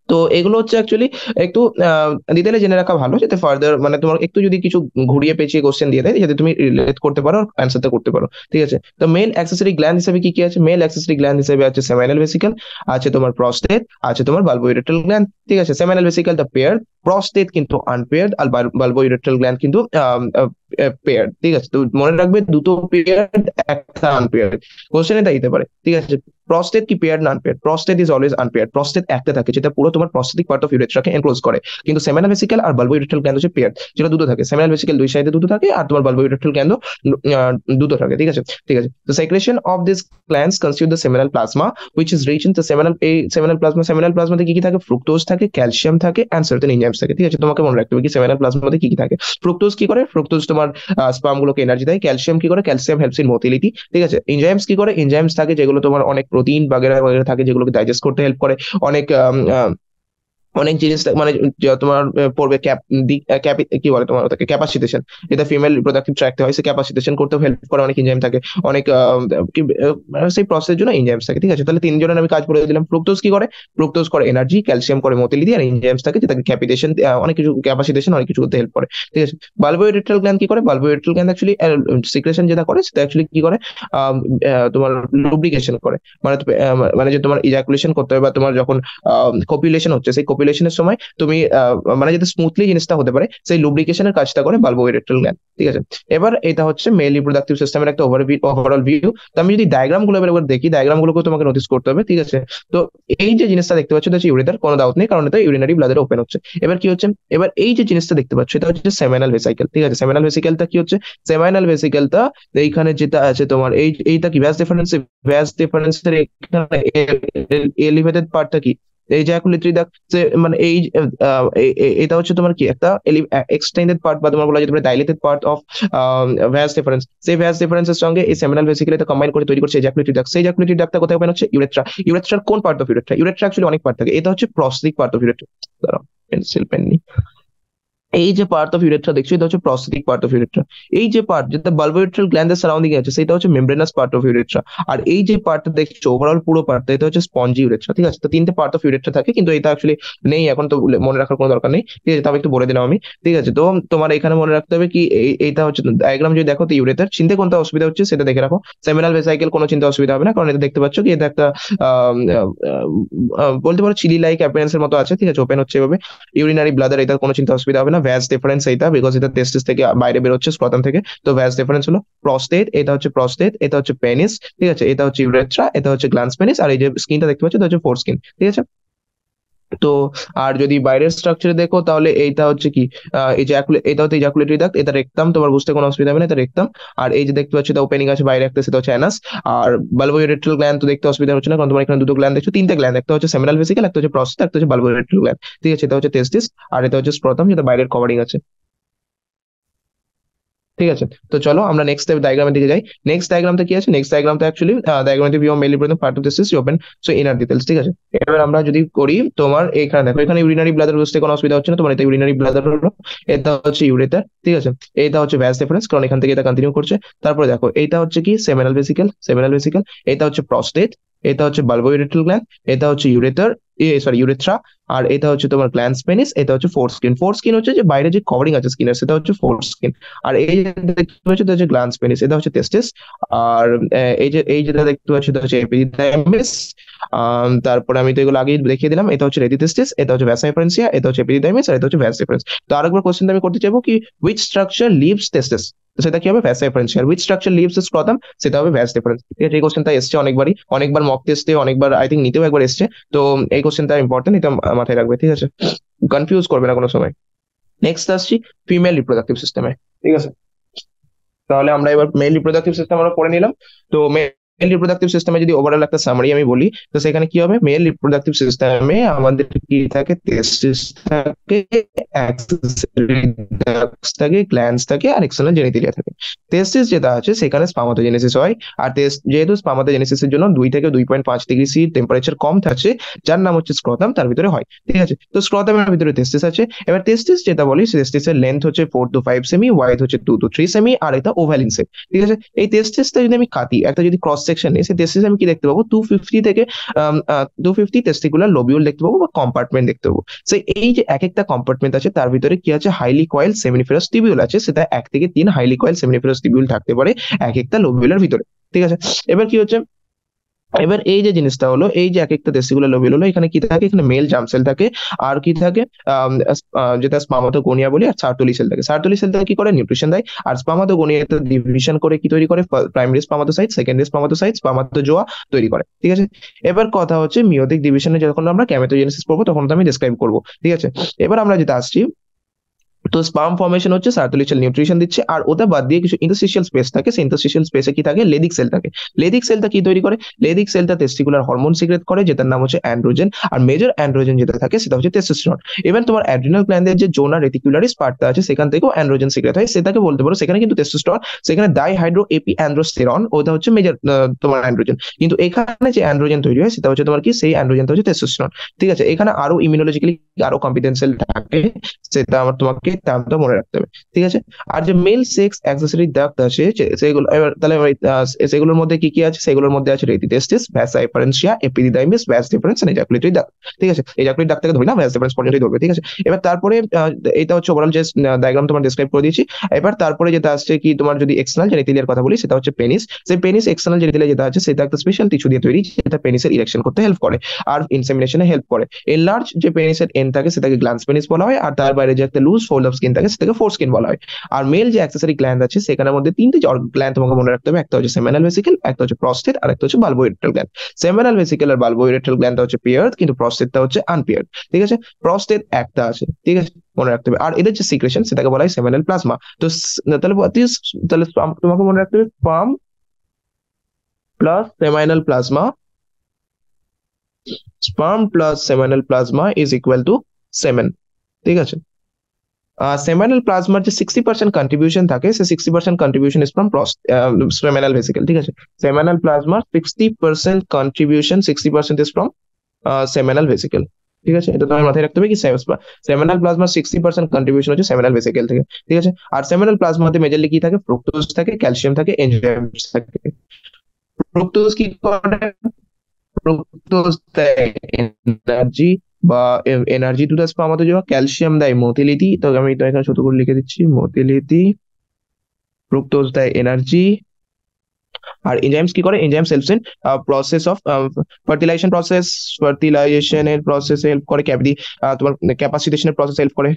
তো এগুলো হচ্ছে অ্যাকচুয়ালি একটু ডিটেলে জেনে রাখা ভালো, যাতে ফার্দার মানে তোমার একটু যদি কিছু ঘুরিয়ে পেঁচিয়ে কোশ্চেন দিয়ে দেয়, যাতে তুমি রিলেট করতে পারো, অ্যান্সারটা করতে পারো, ঠিক আছে। তো মেল অ্যাক্সেসরি গ্ল্যান্ড হিসেবে কি কি আছে, মেল অ্যাক্সেসরি গ্ল্যান্ড হিসেবে আছে সেমিনাল ভেসিকল, আছে তোমার প্রস্টেট, আছে তোমার বালবোইরেট্রাল গ্ল্যান্ড, ঠিক আছে। সেমিনাল ভেসিকলটা পেয়ার, প্রস্টেট কিন্তু আনপেয়ার্ড, আর বালবোইরেট্রাল গ্ল্যান্ড কিন্তু পেয়ার, ঠিক আছে। তো মনে রাখবে দুটো পেয়ার্ড, একটা আনপেয়ার্ড, কোশ্চেন এটা দিতে পারে, ঠিক আছে। প্রস্টেট কি পেয়ার্ড না unpaired, prostate is always unpaired, prostate একটা থাকে, যেটা পুরো তোমার প্রস্থেটিক পার্ট অফ ইউরেথ্রাকে এনক্লোজ করে, কিন্তু সেমিনাল ভেসিকল আর বালবোইরেট্রাল গ্ল্যান্ড হচ্ছে পেয়ার্ড, যেটা দুটো থাকে। সেমিনাল ভেসিকল দুই সাইডে দুটো থাকে, আর তোমার বালবোইরেট্রাল গ্ল্যান্ড দুটো থাকে, ঠিক আছে, ঠিক আছে। তো secretion of this glands consume the seminal plasma which is rich in the seminal প্লাজমাতে কি কি থাকে, ফ্রুক্টোজ থাকে, ক্যালসিয়াম থাকে, এন্ড সার্টেন এনজাইমস থাকে, ঠিক আছে। তোমাকে মনে রাখতে হবে কি সেমিনাল প্লাজমাতে কি কি থাকে। ফ্রুক্টোজ কি করে, ফ্রুক্টোজ তোমার স্পার্ম গুলোকে এনার্জি দেয়। ক্যালসিয়াম কি করে, ক্যালসিয়াম হেল্পস ইন মোটিলিটি, ঠিক আছে। এনজাইমস কি করে, এনজাইমস থাকে যেগুলো তোমার অনেক প্রোটিন বাগেরা থাকে, যেগুলোকে ডাইজেস্ট করতে হেল্প করে, অনেক অনেক জিনিস মানে তোমার পড়বে কি বলে তোমার ওটাকে, ক্যাপাসিটেশন, যেটা ফিমেল রিপ্রোডাক্টিভ ট্র্যাক্টে হয়, সেই ক্যাপাসিটেশন করতেও হেল্প করে, অনেক এনজাইম থাকে, অনেক সেই প্রসেসের জন্য এনজাইমস থাকে, ঠিক আছে। তাহলে তিনজনের আমি কাজ করে দিলাম। ফ্রুক্টোজ কি করে, ফ্রুক্টোজ করে এনার্জি, ক্যালসিয়াম করে মোটিলিটি, আর এনজাইমস থাকে যেটাকে ক্যাপিটেশন, অনেক কিছু ক্যাপাসিটেশন অনেক কিছু করতে হেল্প করে, ঠিক আছে। বালবোইরেট্রাল গ্ল্যান্ড কি করে, বালবোইরেট্রাল গ্ল্যান্ড অ্যাকচুয়ালি সিক্রেশন যেটা করে, সেটা অ্যাকচুয়ালি কি করে, তোমার লুব্রিকেশন করে, মানে মানে যে তোমার ইজাকুলেশন করতে হবে, বা তোমার যখন কপিউলেশন হচ্ছে, সেই কপিউলেশনের সময় তুমি মানে যাতে স্মুথলি জিনিসটা হতে পারে সেই লুব্রিকেশনের কাজটা করে বাল্বো ইরেকটাইল গ্ল্যান্ড, ঠিক আছে। এবার এটা হচ্ছে মেল রিপ্রোডাক্টিভ সিস্টেমের একটা ওভারঅল ভিউ। তো আমি যদি ডায়াগ্রাম গুলো এবার দেখি, ডায়াগ্রাম গুলোকে তোমাকে নোটিস করতে হবে, ঠিক আছে। তো এই যে জিনিসটা দেখতে পাচ্ছ এটা হচ্ছে ইউরেটার, কোনো ডাউট নেই, কারণ এটা ইউরিনারি ব্লাডার ওপেন হচ্ছে। এবার কি হচ্ছে, এবার এই যে জিনিসটা দেখতে পাচ্ছ এটা হচ্ছে সেমিনাল ভেসিকল, ঠিক আছে। সেমিনাল ভেসিকলটা কি হচ্ছে, সেমিনাল ভেসিকলটা এইখানে যেটা আছে তোমার এইটা কি ভ্যাস ডিফারেন্সের এখানে এলিভেটেড পার্টটা কি, এই জ্যাকুলেটরি দাগ যে মানে এই এটা হচ্ছে তোমার কি একটা এক্সটেন্ডেড পার্ট বা তোমার বলা যেতে পারে dilated part of Vyas difference. সেই ভ্যাস ডিফারেন্সের সঙ্গে এই সেমিনাল ভেসিকল এটা কম্বাইন করে তৈরি করছে জ্যাকুলেটরি দাগ। সেই জ্যাকুলেটরি দাগটা কোথায় ওপেন হচ্ছে, ইউরেথ্রা। ইউরেথ্রার কোন part of urethra, urethra actually অনেক পার্ট থাকে, এটা হচ্ছে প্রস্থেটিক পার্ট অফ ইউরেথ্রা। দাঁড়াও, পেন্সিল পেন নি। এই যে পার্ট অফ ইউরেথ্রা দেখছো এটা হচ্ছে প্রস্থেটিক পার্ট অফ ইউরেথ্রা। এই যে পার্ট যেটা বালবোইট্রাল গ্ল্যান্ডের সারাউন্ডিং আছে সেটা হচ্ছে মেমব্রেনাস পার্ট অফ ইউরেথ্রা। আর এই যে পার্টটা দেখছো ওভারঅল পুরো পার্টটা এটা হচ্ছে স্পঞ্জি ইউরেথ্রা, ঠিক আছে। তো তিনটে পার্ট অফ ইউরেথ্রা থাকে, কিন্তু এটা অ্যাকচুয়ালি নেই এখন, তো মনে রাখার কোনো দরকার নেই, ঠিক আছে। তবে একটু বলে দিলাম আমি, ঠিক আছে। তো তোমার এখানে মনে রাখতে হবে কি এইটা হচ্ছে ডায়াগ্রাম যদি দেখো তো ইউরেথ্রার চিনতে কোনটা অসুবিধা হচ্ছে সেটা দেখে রাখো। সেমিনাল ভেসাইকেল কোনো চিন্তা অসুবিধা হবে না, কারণ এটা দেখতে পাচ্ছ কি এটা একটা আহ, আহ, বলতে পারো চিলি লাইক অ্যাপিয়ারেন্সের মতো আছে, ঠিক আছে, ওপেন হচ্ছে এভাবে। ইউরিনারি ব্লাডার, এটা কোনো চিন্তা অসুবিধা হবে না। ভ্যাস ডিফারেন্স এটা বিকজ এটা টেস্টিস থেকে বাইরে বেরোচ্ছে স্ক্রটাম থেকে, তো ভ্যাস ডিফারেন্স হলো প্রস্টেট, এটা হচ্ছে প্রস্টেট, এটা হচ্ছে পেনিস, ঠিক আছে, এটা হচ্ছে ইউরেথ্রা, এটা হচ্ছে গ্ল্যান্স পেনিস, আর এই যে স্কিনটা দেখতে পাচ্ছ এটা হচ্ছে ফোর স্কিন, ঠিক আছে। তো আর যদি বাইরের স্ট্রাকচারে দেখো তাহলে এইটা হচ্ছে কি এই যে এটা হচ্ছে ইজাকুলেটরি ডাক্ট, এটা রেকটাম, তোমার বুঝতে কোনো অসুবিধা হবে না, এটা রেকটাম। আর এই যে দেখতে পাচ্ছ এটা ওপেনিং আছে বাইরে একটা, সেটা হচ্ছে অ্যানাস। আর বালবোইরেট্রাল গ্ল্যান্ড তো দেখতে অসুবিধা হচ্ছে না, কারণ তোমার এখানে দুটো গ্ল্যান্ড দেখছো, তিনটে গ্ল্যান্ড, একটা হচ্ছে সেমিনাল ভেসিকল, একটা হচ্ছে প্রস্টেট, একটা হচ্ছে বালবোইরেট্রাল গ্ল্যান্ড, ঠিক আছে। এটা হচ্ছে টেস্টিস, আর এটা হচ্ছে স্ক্রটাম যেটা বাইরের কভারিং আছে, ঠিক আছে। তো চলো আমরা নেক্সট ডায়াগ্রামের দিকে যাই। নেক্সট ডায়াগ্রামটা কি আছে, নেক্সট ডায়াগ্রামটা অ্যাকচুয়ালি ডায়াগ্রামে ভিউ মেইলি প্রথম part of this is open, so inner details, ঠিক আছে। এবার আমরা যদি করি তোমার এখানে দেখো, এখানে ইউরিনারি ব্লাডার বুঝতে কোনো অসুবিধা হচ্ছে না তোমার, এটা ইউরিনারি ব্লাডার হলো, এটা হচ্ছে ইউরেটার, ঠিক আছে। এটা হচ্ছে ভ্যাস ডিফারেন্স, কারণ এখান থেকে এটা কন্টিনিউ করছে। তারপরে দেখো এইটা হচ্ছে কি সেমিনাল ভেসিকল, সেমিনাল ভেসিকল, এটা হচ্ছে প্রস্টেট, এটা হচ্ছে বালবোইরেট্রাল গ্ল্যান্ড, এটা হচ্ছে ইউরেটার, সরি ইউরেথ্রা, আর এটা হচ্ছে তোমার গ্ল্যান্স পেনিস, এটা হচ্ছে ফোর স্কিন। ফোর স্কিন হচ্ছে যে বাইরে যে কভারিং আছে স্কিনের, সেটা হচ্ছে ফোর স্কিন। আর এই যে দেখতে পাচ্ছ এটা হচ্ছে গ্ল্যান্স পেনিস, এটা হচ্ছে টেস্টিস। আর এই যেটা দেখতে পাচ্ছ এটা হচ্ছে এপিডিডাইমিস। তারপরে আমি তো এগুলো আগেই দেখিয়ে দিলাম, এটা হচ্ছে রেডিটেস্টিস, এটা হচ্ছে ভ্যাস হাইপারেনসিয়া, এটা হচ্ছে এপিডিডাইমিস, আর এটা হচ্ছে ভ্যাস ডিফারেন্স। তো আরেকবার কোশ্চেন আমি করতে চাইবো কি, হুইচ স্ট্রাকচার লিভস টেস্টিস, তো সেটা কি হবে ভ্যাস হাইপারেনসিয়া। হুইচ স্ট্রাকচার লিভস স্ক্রটাম, সেটা হবে ভ্যাস ডিফারেন্স, ঠিক আছে। এই কোশ্চেনটা এসছে অনেকবারই, অনেকবার মক টেস্টে, অনেকবার আই থিঙ্ক নিতেও একবার এসছে। তো এই কোশ্চেনটা ইম্পর্টেন্ট, এটা মাথায় রাখবে, ঠিক আছে, কনফিউজ করবে না কোনো সময়। নেক্সট আসছি ফিমেল রিপ্রোডাক্টিভ সিস্টেমে, ঠিক আছে। তাহলে আমরা এবার মেল রিপ্রোডাক্টিভ সিস্টেম আমরা পড়ে নিলাম। তো মেল রিপ্রোডাক্টিভ সিস্টেমে যদি ওভারঅল একটা সামারি আমি বলি, তো সেখানে কি হবে, মেল রিপ্রোডাক্টিভ সিস্টেমে আমাদের কি থাকে, টেস্টিস থাকে, অ্যাক্সেসরি ডাক্টস থাকে, গ্ল্যান্ডস থাকে, আর এক্সটার্নাল জেনিটালিয়া থাকে। টেস্টিস যেটা আছে সেখানে স্পামাটোজেনেসিস হয়। আর যেহেতু স্পামাটোজেনেসিসের জন্য 2 থেকে 2.5 ডিগ্রি সি টেম্পারেচার কম থাকছে, যার নাম হচ্ছে স্ক্রটাম, তার ভিতরে হয়, ঠিক আছে। তো স্ক্রটামের ভিতরে টেস্টিস আছে। এবার টেস্টিস যেটা বলি, টেস্টিসের লেন্থ হচ্ছে 4 to 5 সেমি, ওয়াইড হচ্ছে 2 to 3 সেমি, আর এটা ওভালিন শেপ, ঠিক আছে। এই টেস্টিসটা যদি আমি কাটি, একটা যদি ক্রস সেকশন নিই, সেই টেস্টিস আমি কি দেখতে পাবো, 250 টেস্টিকুলার লোবিউল দেখতে পাবো বা কম্পার্টমেন্ট দেখতে পাবো। সেই এই যে এক একটা কম্পার্টমেন্ট আছে তার ভিতরে কি আছে, হাইলি কয়েল সেমিনিফেরাস টিবিউল আছে, সেটা 1 থেকে 3 হাইলি কয়েল সেমিনিফেরাস টিবিউল থাকতে পারে এক একটা লোবিউলের ভিতরে, ঠিক আছে। এবার কি হচ্ছে, এবার এই যে জিনিসটা হলো, এই যে এক একটা টেস্টিকুলার লোবিউল হলো, এখানে কি থাকে, এখানে মেল জার্ম সেল থাকে, আর কি থাকে যেটা স্পামাটোগোনিয়া বলি, আর সার্টোলি সেল থাকে। সার্টোলি সেল থেকে কি করে, নিউট্রিশন দেয়। আর স্পামাটোগোনিয়া ডিভিশন করে কি তৈরি করে, প্রাইমারি স্পামাটোসাইট, সেকেন্ডারি স্পামাটোসাইট, স্পামাটোজোয়া তৈরি করে, ঠিক আছে। এবার কথা হচ্ছে মিওটিক ডিভিশনে যখন আমরা ক্যামেটোজেনেসিস পড়বো তখন তো আমি ডিসক্রাইব করবো, ঠিক আছে। এবার আমরা যেটা আসছি, তো স্পার্ম ফর্মেশন হচ্ছে সার্কুলেশন সেল নিউট্রিশন দিচ্ছে, আর ওটা বাদ দিয়ে কিছু ইন্টারস্টিশিয়াল স্পেস থাকে, সেই ইন্টারস্টিশিয়াল স্পেসে কি থাকে, লেদিক সেল থাকে। লেদিক সেলটা কি তৈরি করে, লেদিক সেলটা টেস্টিকুলার হরমোন সিক্রেট করে, যেটার নাম হচ্ছে অ্যান্ড্রোজেন। আর মেজর অ্যান্ড্রোজেন যেটা থাকে সেটা হচ্ছে টেস্টোস্টেরন। ইভেন তোমার অ্যাড্রিনাল গ্ল্যান্ডের যে জোনা রেটিকুলারিস পার্টটা আছে সেখান থেকেও অ্যান্ড্রোজেন সিক্রেট হয়, সেটাকে বলতে পারো সেখানে কিন্তু টেস্টোস্টেরন, সেখানে ডাইহাইড্রো এপি অ্যান্ড্রোস্টেরন, ওটা হচ্ছে মেজর তোমার অ্যান্ড্রোজেন। কিন্তু এখানে যে অ্যান্ড্রোজেন তৈরি হয় সেটা হচ্ছে তোমার কি, সেই অ্যান্ড্রোজেনটা হচ্ছে টেস্টোস্টেরন, ঠিক আছে। এখানে আরো ইমিউনোলজিক্যালি আরো কম্পিটেন্সিয়াল থাকে, সেটা আমার তোমাকে টার্মটা মনে রাখতে হবে, ঠিক আছে। আর যে মেল সেক্স অ্যাক্সেসরি ডাক্ট আছে সেগুলো এবার তাহলে সেগুলোর মধ্যে কি কি আছে, সেগুলোর মধ্যে আছে রেটিটেস্টিস, Vyas হাইপারেনসিয়া, epididymis, Vyas difference, and এজাকুলেটরি duct, ঠিক আছে। এজাকুলেটরি ডাক্টটাকে ধরি না, ভ্যাস ডিফারেন্স পর্যন্তই ধরবে, ঠিক আছে। এবার তারপরে এটা হচ্ছে ওভারঅল যে ডায়াগ্রাম তোমার ডেসক্রাইব করে দিয়েছি। এবার তারপরে যেটা আসছে কি, তোমার যদি এক্সটার্নাল জেনিটালিয়ার কথা বলি, সেটা হচ্ছে পেনিস। সেই পেনিস এক্সটার্নাল জেনিটালিয়া যেটা আছে সেটা একটা স্পেশাল টিস্যু দিয়ে তৈরি, যেটা পেনিসের ইরেকশন করতে হেল্প করে আর ইনসেমিনেশনে হেল্প করে। এনলার্জ যে পেনিসের এন্ড থাকে সেটাকে গ্ল্যান্স পেনিস বলা হয়, আর তার বাইরে যে একটা লুজ ফোল্ড অফ স্কিন থাকে সেটাকে ফোর স্কিন বলা হয়। আর মেল যে অ্যাক্সেসরি গ্ল্যান্ড আছে সেখানের মধ্যে তিনটে গ্ল্যান্ড তোমাকে মনে রাখতে হবে, একটা হচ্ছে সেমিনাল ভেসিকল, একটা হচ্ছে প্রস্টেট, আর একটা হচ্ছে বাল্বোইরেট্রাল গ্ল্যান্ড। সেমিনাল ভেসিকল আর বাল্বোইরেট্রাল গ্ল্যান্ডটা হচ্ছে পেয়ার্ড, কিন্তু প্রস্টেটটা হচ্ছে আনপেয়ার্ড। ঠিক আছে, প্রস্টেট একটা আছে, ঠিক আছে, মনে রাখতে হবে। আর এদের যে সিক্রেশন সেটাকে বলা হয় সেমিনাল প্লাজমা। তো তাহলে তাহলে তোমাকে মনে রাখতে হবে sperm plus seminal plasma, sperm plus seminal plasma is equal to semen. ঠিক আছে, সেমিনাল প্লাজমার যে 60% কন্ট্রিবিউশন থাকে, সে 60% contribution is from seminal vesicle. ঠিক আছে, সেমিনাল প্লাজমার 60% contribution, 60% is from seminal vesicle. ঠিক আছে, এটা তোমার মাথায় রাখতে হবে কি সেমিনাল প্লাজমার 60% কন্ট্রিবিউশন হচ্ছে সেমিনাল ভেসিকল থেকে। ঠিক আছে, আর সেমিনাল প্লাজমাতে মেজরলি কি থাকে, ফ্রুক্টোজ থাকে, ক্যালসিয়াম থাকে, এনজাইমস থাকে। ফ্রুক্টোজ কি করে, ফ্রুক্টোজ দেয় এনার্জি বা energy to the spermatozoa, calcium দেয় মোটিলিটি, তো আমি তো এখানে ছোট করে লিখে দিচ্ছি মোটিলিটি, ফ্রুক্টোজ দেয় এনার্জি, আর এনজাইমস কি করে, enzymes helps in process of ফার্টিলাইজেশনের প্রসেসে হেল্প করে, তোমার ক্যাপাসিটেশনের প্রসেসে হেল্প করে,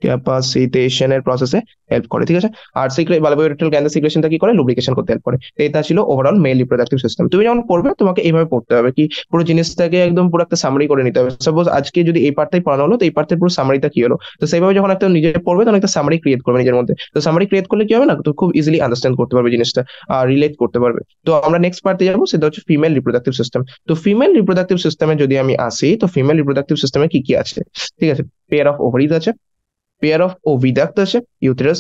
ক্যাপাসিটেশনের প্রসেসে হেল্প করে। ঠিক আছে, আর বাল্বোইরেট্রাল গ্ল্যান্ডের সিক্রেশনটা কি করে, লুব্রিকেশন করতে হেল্প করে। তো এটা ছিল ওভারঅল মেল রিপ্রোডাক্টিভ সিস্টেম। তুমি যখন পড়বে তোমাকে এইভাবে পড়তে হবে, কি পুরো জিনিসটাকে একদম পুরো একটা সামারি করে নিতে হবে। সাপোজ আজকে যদি এই পার্টটাই পড়ানো হলো, তো এই পার্টের পুরো সামারিটা কি হলো, তো সেইভাবে যখন একটা নিজে পড়বে তখন একটা সামারি ক্রিয়েট করবে নিজের মধ্যে। তো সামারি ক্রিয়েট করলে কি হবে না, তো খুব ইজিলি আন্ডারস্ট্যান্ড করতে পারবে জিনিসটা, আর রিলেট করতে পারবে। তো আমরা নেক্সট পার্টে যাবো, সেটা হচ্ছে ফিমেল রিপ্রোডাক্টিভ সিস্টেম। তো ফিমেল রিপ্রোডাক্টিভ সিস্টেমে যদি আমি আসি, তো ফিমেল রিপ্রোডাক্টিভ সিস্টেমে কি কি আছে। ঠিক আছে, পেয়ার অফ ওভারিজ আছে, পেয়ার অফ ওভিডাক্ট আছে, ইউটেরাস,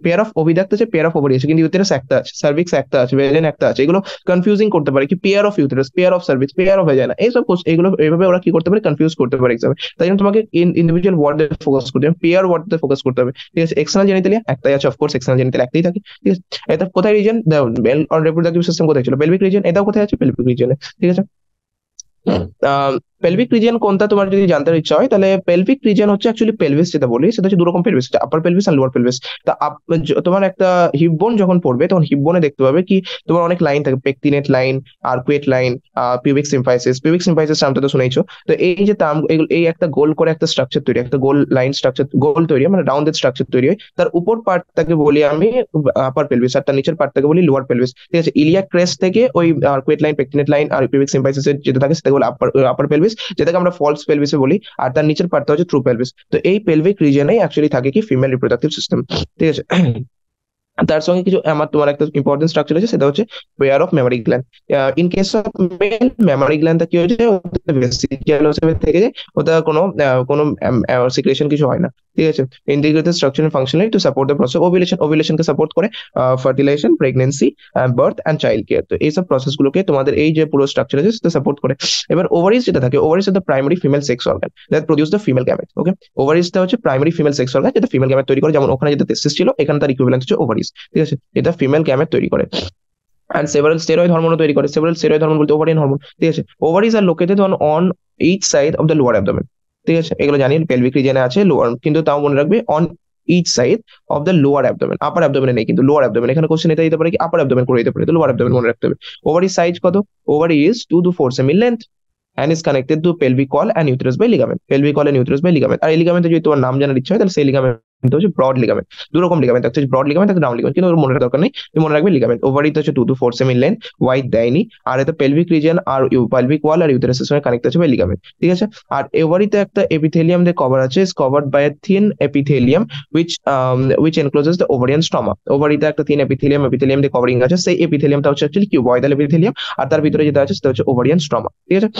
পেয়ার অফ ওভিডাক্ট আছে, পেয়ার অফ ওভারি আছে, কিন্তু ইউটেরাস একটা আছে, সার্ভিক্স একটা আছে, ভেজাইনা একটা আছে। এগুলো কনফিউজিং করতে পারে, কি pair of uterus, pair of cervix, pair of vagina, এইসব এগুলো এইভাবে ওরা কি করতে পারে, কনফিউজ করতে পারে এক্সামে। তাই জন্য তোমাকে ইন্ডিভিজুয়াল ওয়ার্ডে ফোকাস করতে হবে, পেয়ার ওয়ার্ডে ফোকাস করতে হবে। ঠিক আছে, এক্সটার্নাল জেনিটালিয়া একটাই আছে, অফকোর্স এক্সটার্নাল জেনিটালিয়া একটাই থাকে। ঠিক আছে, এটা কোথায় রিজন, বেল অন রিপ্রোডাক্টিভ সিস্টেম কোথায় ছিল, পেলভিক রিজন, এটাও কোথায় আছে, পেলভিক রিজনে। ঠিক আছে, পেলভিক রিজিয়ন কোনটা তোমার যদি জানতে ইচ্ছা হয়, তাহলে পেলভিক রিজিয়ন হচ্ছে অ্যাকচুয়ালি পেলভিস, যেটা বলি সেটা হচ্ছে দু রকম পেলভিস, আপার পেলভিস আর লোয়ার পেলভিস। তা তোমার একটা হিপ বোন যখন পড়বে, তখন হিপ বোনে দেখতে পাবে কি তোমার অনেক লাইন থাকে, pectinate line, arcuate line, pubic symphysis. Pubic symphysis নামটা তো শুনেইছো। তো এই যে টার্ম, এই একটা গোল করে একটা স্ট্রাকচার তৈরি, একটা গোল লাইন স্ট্রাকচার, গোল তৈরি হয়, মানে রাউন্ডেড স্ট্রাকচার তৈরি হয়। তার উপর পার্টটাকে বলি আমি আপার পেলভিস, আর তার নিচের পার্টটাকে বলি লোয়ার পেলভিস। ঠিক আছে, ইলিয়াক ক্রেস্ট থেকে ওই আর্কুয়েট লাইন, পেকটিনেট লাইন আর পিউবিক সিম্ফাইসিস যেটা থাকে সেটাকে বলে আপার পেলভিস, যেটাকে আমরা ফলস পেলভিসে বলি। আর তার নিচের পার্টটা হচ্ছে ট্রু পেলভিস। তো এই পেলভিক রিজনেই অ্যাকচুয়ালি থাকে কি ফিমেল রিপ্রোডাক্টিভ সিস্টেম। ঠিক আছে, তার সঙ্গে কিছু আমার তোমার একটা ইম্পর্টেন্ট স্ট্রাকচার আছে, সেটা হচ্ছে pair of mammary gland. In case of male, mammary গ্ল্যান্ডটা কি হয়েছে, ভেসিক্যাল থেকে যায়, ওটা কোনো সিক্রেশন কিছু হয় না। ঠিক আছে, integrated structure and functionality to support the process ovulation, ওভুলেশনকে সাপোর্ট করে, fertilization, pregnancy, birth and child care. তো এইসব প্রসেসগুলোকে তোমাদের এই যে পুরো স্ট্রাকচার আছে সেটা সাপোর্ট করে। এবার ওভারিজ যেটা থাকে, ovaries the primary female sex organ that produce the female gamete. Okay, ওভারিজটা হচ্ছে প্রাইমারি ফিমেল সেক্স অর্গান যেটা ফিমেল গ্যামেট তৈরি করে, যেমন ওখানে যেটা টেস্টিস ছিল, এখানে তার ইকুইভ্যালেন্ট হচ্ছে ওভারিজ। ঠিক আছে, এটা ফিমেল গ্যামেট তৈরি করে। and several steroid hormone তৈরি করে, several steroid hormone বলতে ওভারিয়ান হরমোন। ঠিক আছে, ovaries are located on each side of the lower abdomen। ঠিক আছে, এগুলো জানি পেলভিক রিজনে আছে, লোয়ার, কিন্তু তাও মনে রাখবে on each side of the lower abdomen, upper অ্যাবডোমেনে নেই, কিন্তু লোয়ার অ্যাবডোমেন। এখানে কোশ্চেন এটা দিতে পারে কি আপার অ্যাবডোমেন করে দিতে পারে, তো লোয়ার অ্যাবডোমেন মনে রাখতে হবে। ওভারি সাইজ কত, ওভারি ইজ 2 to 4 সেমি length and is connected to pelvic wall and uterus by ligament, pelvic wall and uterus by ligament। আর এই লিগামেন্টে যদি তোমার নাম জানার ইচ্ছা হয়, তাহলে সেই লিগামেন্ট হচ্ছে ব্রড লিগামেন্ট। দু রকম লিগামেন্ট আছে, ব্রড লিগামেন্ট একটা রাউন্ড লিগামেন্ট, কিন্তু ওর মনে রাখার দরকার নেই, তুমি মনে রাখবে লিগামেন্ট। ওভারিতে হচ্ছে 2 to 4 সেমি লেন্থ, ওয়াইড দেয়নি, আর এটা পেলভিক রিজন আর পেলভিক ওয়াল আর ইউটেরাসের সঙ্গে কানেক্ট আছে বাই লিগামেন্ট। ঠিক আছে, আর ওভারিতে একটা এপিথেলিয়াম দিয়ে কভার আছে, is covered by a thin epithelium which encloses the ovarian stroma। ওভারিতে একটা থিন এপিথেলিয়াম দিয়ে কভারিং আছে, সেই এপিথেলিয়ামটা হচ্ছে অ্যাকচুয়ালি কিউবয়েডাল এপিথেলিয়াম, আর তার ভিতরে যেটা আছে সেটা হচ্ছে ওভারিয়ান স্ট্রমা। ঠিক আছে,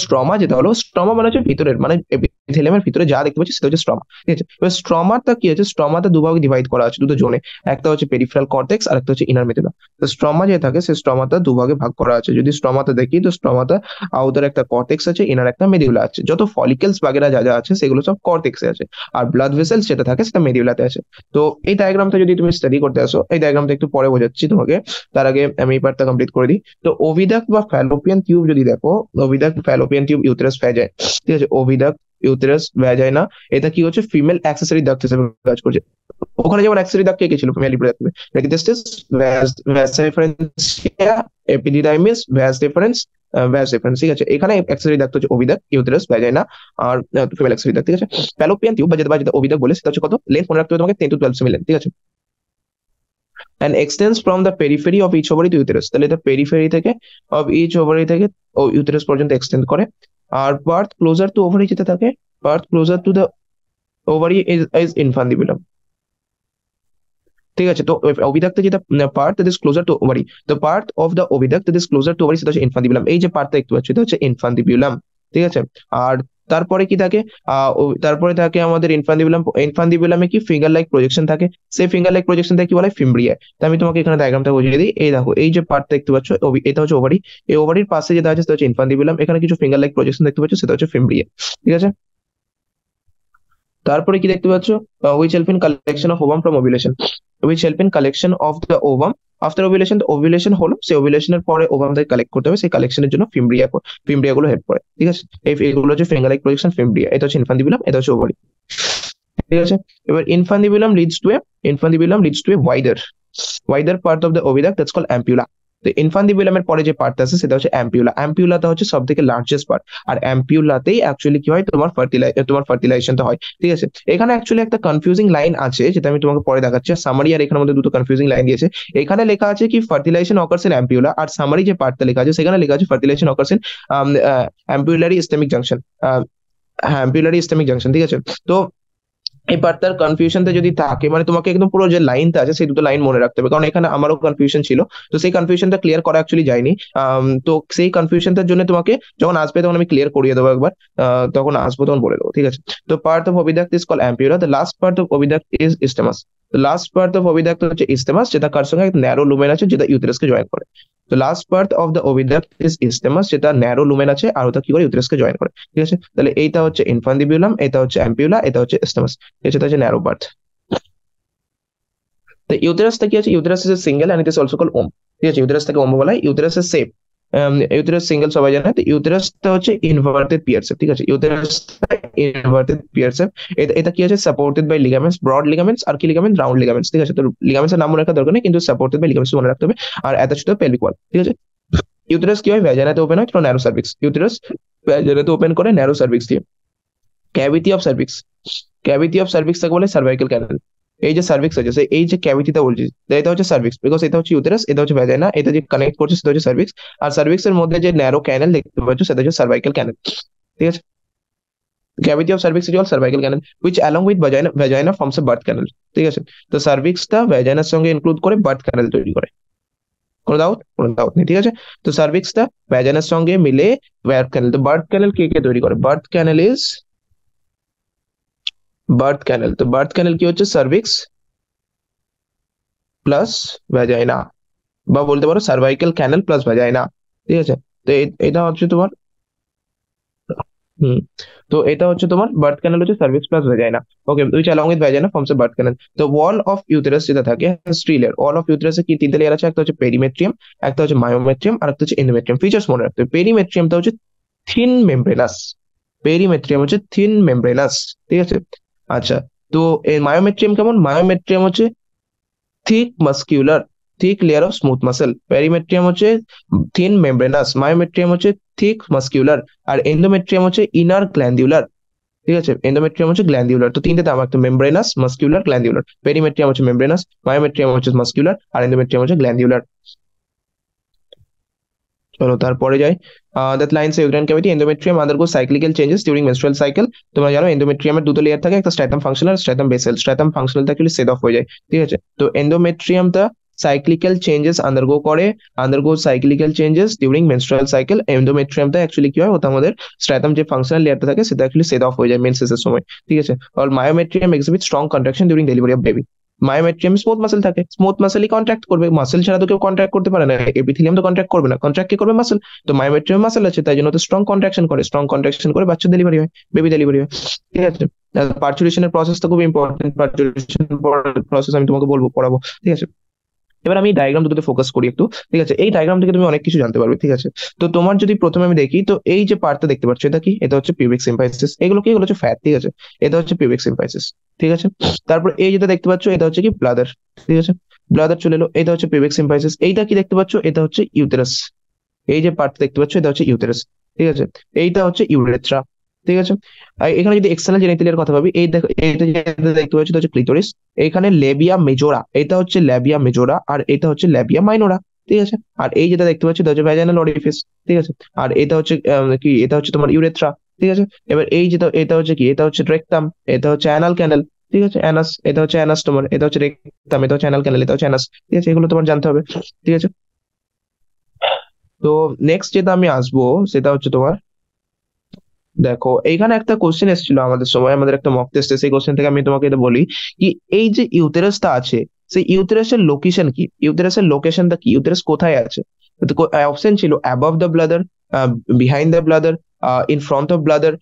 স্ট্রমা যেটা হলো, স্ট্রমা মানে হচ্ছে ভিতরের, মানে এপিথেলিয়ামের ভিতরে যা দেখতে পাচ্ছি সেটা হচ্ছে স্ট্রমা। ঠিক আছে, এবার স্ট্রমাটা কি আছে, স্ট্রমাতে দুভাগে ডিভাইড করা আছে, দুটো জোনে, একটা হচ্ছে পেরিফেরাল কর্টেক্স আর একটা হচ্ছে ইনার মেডুলা। তো স্ট্রমা যে থাকে সে স্ট্রমাটা দুভাগে ভাগ করা আছে। যদি স্ট্রমাতে দেখি, তো স্ট্রমাটা আউটার একটা কর্টেক্স আছে, ইনার একটা মেডুলা আছে। যত ফলিকেলস বাগেরা যা যা আছে সেগুলো সব কর্টেক্সে আছে, আর ব্লাড ভেসেলস যেটা থাকে সেটা মেডুলাতে আছে। তো এই ডায়াগ্রামটা যদি তুমি স্টাডি করতে আসো, এই ডায়াগ্রামটা একটু পরে বোঝাচ্ছি তোমাকে, তার আগে আমি এই পার্টটা কমপ্লিট করে দিই। তো ওভিডাক্ট বা ফ্যালোপিয়ান টিউব যদি দেখো, ওভিডাক্ট ফ্যালোপিয়ান টিউব ইউটেরাস ভ্যাজাইন। ঠিক আছে, ওভিডাক্ট ইউটেরাস, ভ্যাজাইনা, এটা কি হচ্ছে ফিমেল অ্যাক্সেসরি ডাক্ট হিসেবে কাজ করছে। ওখানে যেমন অ্যাক্সেসরি ডাক্ট কে ছিল female reproductive, rete testis, vasa efferentia, epididymis, vas deferens, vas deferens, ঠিক আছে। এখানে অ্যাক্সেসরি ডাক্ট হচ্ছে ওভিডাক্ট, ইউটেরাস, ভ্যাজাইনা আর ফিমেল অ্যাক্সেসরি ডাক্ট, ঠিক আছে। ফ্যালোপিয়ান টিউব বা যেটা ওভিডাক্ট বলে সেটা হচ্ছে কত লেন্থ মনে রাখতে হবে তোমাকে 10 to 12 সেমি লেন্থ, ঠিক আছে। and extends from the periphery of each ovary to uterus, তাহলে এটা পেরিফেরি থেকে of each ovary থেকে ও ইউটেরাস পর্যন্ত এক্সটেন্ড করে। আর বার্থ ক্লোজার টু ওভারি যেটা থাকে, part closer to the ovary is infundibulum, ঠিক আছে। তো ওভিডাক্টে যেটা part that is closer to ovary, the part of the oviduct that is closer to ovary সেটা হচ্ছে ইনফান্ডিবুলাম। এই যে পার্টটা দেখতে পাচ্ছ এটা হচ্ছে ইনফান্ডিবুলাম, ঠিক আছে। আর তারপরে কি থাকে, তারপরে থাকে আমাদের ইনফান্ডিবুলাম। ইনফান্ডিবুলামে কি ফিঙ্গার লাইক প্রজেকশন থাকে, সেই ফিঙ্গার লাইক প্রজেকশন থেকে কি বলা হয় ফিমব্রিয়া। তো আমি তোমাকে এখানে ডায়াগ্রামটা বুঝিয়ে দিই। এই দেখো এই যে পার্টটা দেখতে পাচ্ছ এটা হচ্ছে ওভারি, এই ওভারির পাশে যেটা আছে সেটা হচ্ছে ইনফান্ডিবুলাম, এখানে কিছু ফিঙ্গার লাইক প্রজেকশন দেখতে পাচ্ছ সেটা হচ্ছে ফিমব্রিয়া, ঠিক আছে। তারপরে কি দেখতে পাচ্ছ, which help in collection of ovum from ovulation, which help in collection of the ovum after ovulation। তো ওভুলেশন হলো, সেই ওভুলেশনের পরে ওভাম থেকে কালেক্ট করতে হবে, সেই কালেকশনের জন্য ফিমব্রিয়া গুলো হেল্প করে, ঠিক আছে। এইগুলো হচ্ছে ফিঙ্গার লাইক প্রজেকশন, ফিমব্রিয়া, এটা হচ্ছে ইনফান্ডিবুলাম, এটা হচ্ছে ওভারি, ঠিক আছে। এবার infundibulum leads to a wider part of the oviduct that's called ampulla. তো ইনফান্ডিবুলামের পরে যে পার্ট আছে সেটা হচ্ছে অ্যাম্পিউলা। অ্যাম্পিউলাটা হচ্ছে সব থেকে লার্জেস্ট পার্ট, আর অ্যাম্পিউলাতেই অ্যাকচুয়ালি কি হয় তোমার ফার্টিলাইজেশনটা হয়, ঠিক আছে। এখানে অ্যাকচুয়ালি একটা কনফিউজিং লাইন আছে যেটা আমি তোমাকে পরে দেখাচ্ছি। সামারি আর এখানের মধ্যে দুটো কনফিউজিং লাইন দিয়েছে। এখানে লেখা আছে কি ফার্টিলাইজেশন অকার্স ইন অ্যাম্পিউলা, আর সামারি যে পার্টটা লেখা আছে সেখানে লেখা আছে fertilization occurs in ampullary isthmic junction, হ্যাঁ অ্যাম্পিউলারি স্টেমিক জাংশন, ঠিক আছে। তো এই পার্টটার কনফিউশনটা যদি থাকে, মানে তোমাকে একদম পুরো যে লাইনটা আছে সেই দুটো লাইন মনে রাখতে হবে, কারণ এখানে আমারও কনফিউশন ছিল। তো সেই কনফিউশনটা ক্লিয়ার করা অ্যাকচুয়ালি যায়নি। তো সেই কনফিউশনটার জন্য তোমাকে যখন আসবে তখন আমি ক্লিয়ার করিয়ে দেবো একবার, তখন আসবো তখন বলে দেবো, ঠিক আছে। তো part of oviduct is call ampulla, the last part of oviduct is isthmus. Last part of oviduct হচ্ছে ইস্টেমাস, যেটা কার সঙ্গে ন্যারো লুমেন আছে যেটা ইউটেরাসকে জয়েন করে। তো last part of the oviduct is isthmus, যেটা ন্যারো লুমেন আছে আর ওটা কি করে ইউটেরাসকে জয়েন করে, ঠিক আছে। তাহলে এইটা হচ্ছে ইনফান্ডিবুলাম, এটা হচ্ছে অ্যাম্পিউলা, এটা হচ্ছে ইস্টেমাস, এটা হচ্ছে ন্যারো পার্ট। তো ইউটেরাসটা কি আছে, uterus is a single and it is also called womb, ঠিক আছে। ইউটেরাসটাকে ওম বলা হয়। ইউটেরাস এর শেপ, ইউটেরাস সিঙ্গেল সবাই জানে। তো ইউটেরাসটা হচ্ছে ইনভার্টেড পিয়ার শেপ, ঠিক আছে। ইউটেরাসটা ইনভার্টেড পিয়ার শেপ। এটা কি আছে, supported by ligaments, broad ligaments আর কি লিগামেন্ট, রাউন্ড লিগামেন্টস, ঠিক আছে। তো লিগামেন্টস এর নাম মনে রাখার দরকার নেই, কিন্তু সাপোর্টেড বাই লিগামেন্টস মনে রাখতে হবে। আর অ্যাটাচড টু পেলভিক ওয়াল, ঠিক আছে। ইউটেরাস কি হয়, ভ্যাজাইনাতে ওপেন হয়, ন্যারো সার্ভিক্স। ইউটেরাস ভ্যাজাইনাতে ওপেন করে ন্যারো সার্ভিক্স দিয়ে। Cavity of cervix, cavity of cervix তাকে বলে সার্ভাইকাল ক্যানাল। এই যে সার্ভিক্স আছে, এই যে ক্যাভিটিটা বলছি এটা হচ্ছে সার্ভিক্স, বিকজ এটা হচ্ছে ইউটেরাস, এটা হচ্ছে ভ্যাজাইনা, এটা যে কানেক্ট করছে সেটা হচ্ছে সার্ভিক্স। আর সার্ভিক্স এর মধ্যে যে ন্যারো ক্যানেল দেখতে পাচ্ছ সেটা হচ্ছে সার্ভাইকাল ক্যানেল, ঠিক আছে। Cavity of cervix is all cervical canal which along with vagina forms a birth canal, ঠিক আছে। তো সার্ভিক্সটা ভ্যাজাইনার সঙ্গে ইনক্লুড করে বার্থ ক্যানেল তৈরি করে, কোনো ডাউট নেই, ঠিক আছে। তো সার্ভিক্সটা ভ্যাজাইনার সঙ্গে মিলে বার্থ ক্যানেল। তো বার্থ ক্যানেল কে কে তৈরি করে, বার্থ ক্যানেল। তো বার্থ ক্যানেল কি হচ্ছে, সার্ভিক্স প্লাস ভ্যাজাইনা, বা বলতে পারো সার্ভাইকাল ক্যানেল প্লাস ভ্যাজাইনা, ঠিক আছে। তো এটা হচ্ছে তোমার, হুম, তো এটা হচ্ছে তোমার বার্থ ক্যানেল হচ্ছে cervix plus vagina, okay, which along with vagina forms a birth canal. তো ওয়াল অফ ইউটেরাস যেটা থাকে থ্রি লেয়ার, ওয়াল অফ ইউটেরাসে কি তিনটে লেয়ার আছে, একটা হচ্ছে পেরিমেট্রিয়াম, একটা হচ্ছে মায়োমেট্রিয়াম, আর একটা হচ্ছে এন্ডোমেট্রিয়াম। ফিচার্স মনে রাখতে হবে, পেরিমেট্রিয়ামটা হচ্ছে থিন মেমব্রেনাস, পেরিমেট্রিয়াম হচ্ছে থিন মেমব্রেনাস, ঠিক আছে। আচ্ছা, তো এই মায়োমেট্রিয়াম কেমন, মায়োমেট্রিয়াম হচ্ছে thick muscular, thick layer of smooth muscle. Perimetrium হচ্ছে থিন মেমব্রেনাস, মায়োমেট্রিয়াম হচ্ছে থিক মাস্কিউলার, আর এন্ডোমেট্রিয়াম হচ্ছে ইনার গ্ল্যান্ডিউলার, ঠিক আছে। এন্ডোমেট্রিয়াম হচ্ছে গ্ল্যান্ডিউলার। তো তিনটে দাম একটা, মেমব্রেনাস, মাস্কিউলার, গ্ল্যান্ডিউলার। পেরিমেট্রিয়াম হচ্ছে মেমব্রেনাস, মায়োমেট্রিয়াম হচ্ছে মাস্কিউলার, আর এন্ডোমেট্রিয়াম হচ্ছে গ্ল্যান্ডিউলার। চলো তারপরে যাই। That lines uterine cavity, endometrium আন্ডারগোজ cyclical changes during menstrual cycle. তোমরা জানো এন্ডোমেট্রিয়ামের দুটো লেয়ার থাকে, একটা stratum functional, stratum basal. Stratum ফাংশনালটা অ্যাকচুয়ালি সেড অফ হয়ে যায়, ঠিক আছে। তো এন্ডোমেট্রিয়ামটা cyclical changes undergo cyclical changes during menstrual cycle. এন্ডোমেট্রিয়ামটা অ্যাকচুয়ালি কি হয়, ওটা আমাদের স্ট্র্যাটাম যে ফাংশনাল লেয়ারটা থাকে সেটা অ্যাকচুয়ালি সেড অফ হয়ে যায় মেন্সেসের সময়, ঠিক আছে। আর myometrium exhibit strong contraction during delivery of baby. Myometrium smooth muscle থাকে, স্মুথ মাসেলই কন্ট্রাক্ট করবে, মাসেল ছাড়া তো কেউ কন্ট্রাক্ট করতে পারে না, এপিথেলিয়াম তো কন্ট্রাক্ট করবে না, কন্ট্রাক্ট কে করবে, মাসেল। তো মায়োমেট্রিয়াম মাসেল আছে তাই জন্য তো স্ট্রং কন্ট্রাকশন করে, স্ট্রং কন্ট্রাকশন করে বাচ্চা ডেলিভারি হয়, বেবি ডেলিভারি হয়, ঠিক আছে। পার্চুরেশনের প্রসেসটা খুব ইম্পর্টেন্ট, পার্চুরেশন প্রসেস আমি তোমাকে বলবো, পড়াবো, ঠিক আছে। এবার আমি ডায়াগ্রাম দুটোতে ফোকাস করি একটু, ঠিক আছে? এই ডায়াগ্রাম থেকে তুমি অনেক কিছু জানতে পারবে, ঠিক আছে? তো তোমার যদি প্রথমে আমি দেখি, তো এই যে পার্টটা দেখতে পাচ্ছ, এটা কি? এটা হচ্ছে পিউবিক সিম্পাইসিস। এগুলো কি? এগুলো হচ্ছে ফ্যাট, ঠিক আছে? এটা হচ্ছে পিউবিক সিম্পাইসিস, ঠিক আছে? তারপর এই যেটা দেখতে পাচ্ছ, এটা হচ্ছে কি? ব্লাদার, ঠিক আছে? ব্লাদার চলে এলো, এটা হচ্ছে পিউবিক সিম্পাইসিস। এইটা কি দেখতে পাচ্ছ? এটা হচ্ছে ইউটেরাস। এই যে পার্ট দেখতে পাচ্ছ, এটা হচ্ছে ইউটেরাস, ঠিক আছে? এইটা হচ্ছে ইউরেথ্রা, ঠিক আছে? আর এখানে যদি এক্সটার্নাল জেনিটালিয়ার কথা ভাবি, এই দেখো, এইটা যেটা দেখতে পাচ্ছ, এটা হচ্ছে ক্লিটোরিস। এইখানে লেবিয়া মেজোরা, এটা হচ্ছে ল্যাবিয়া মেজোরা, আর এটা হচ্ছে ল্যাবিয়া মাইনোরা, ঠিক আছে? আর এই যেটা দেখতে পাচ্ছ, এটা হচ্ছে ভ্যাজাইনাল অরিফিস, ঠিক আছে? আর এটা হচ্ছে কি? এটা হচ্ছে তোমার ইউরেথ্রা, ঠিক আছে? এবার এই যেটা, এটা হচ্ছে কি? এটা হচ্ছে রেকটাম, এটা হচ্ছে অ্যানাল ক্যানেল, ঠিক আছে? অ্যানাস, এটা হচ্ছে অ্যানাস তোমার, এটা হচ্ছে রেকটাম, এটা হচ্ছে অ্যানাল ক্যানেল, এটা হচ্ছে অ্যানাস, ঠিক আছে? এগুলো তোমার জানতে হবে, ঠিক আছে? তো নেক্সট যেটা আমি আসবো, সেটা হচ্ছে তোমার, দেখো এইখানে একটা কোশ্চেন এসেছিল আমাদের সময়, আমাদের একটা মক টেস্টে, সেই কোশ্চেন থেকে আমি তোমাকে এটা বলি কি, এই যে ইউটেরাসটা আছে, সেই ইউটেরাসের লোকেশন কি? ইউটেরাসের লোকেশনটা কি? ইউটেরাস কোথায় আছে? তো অপশন ছিল above the bladder, behind the bladder, in front of bladder,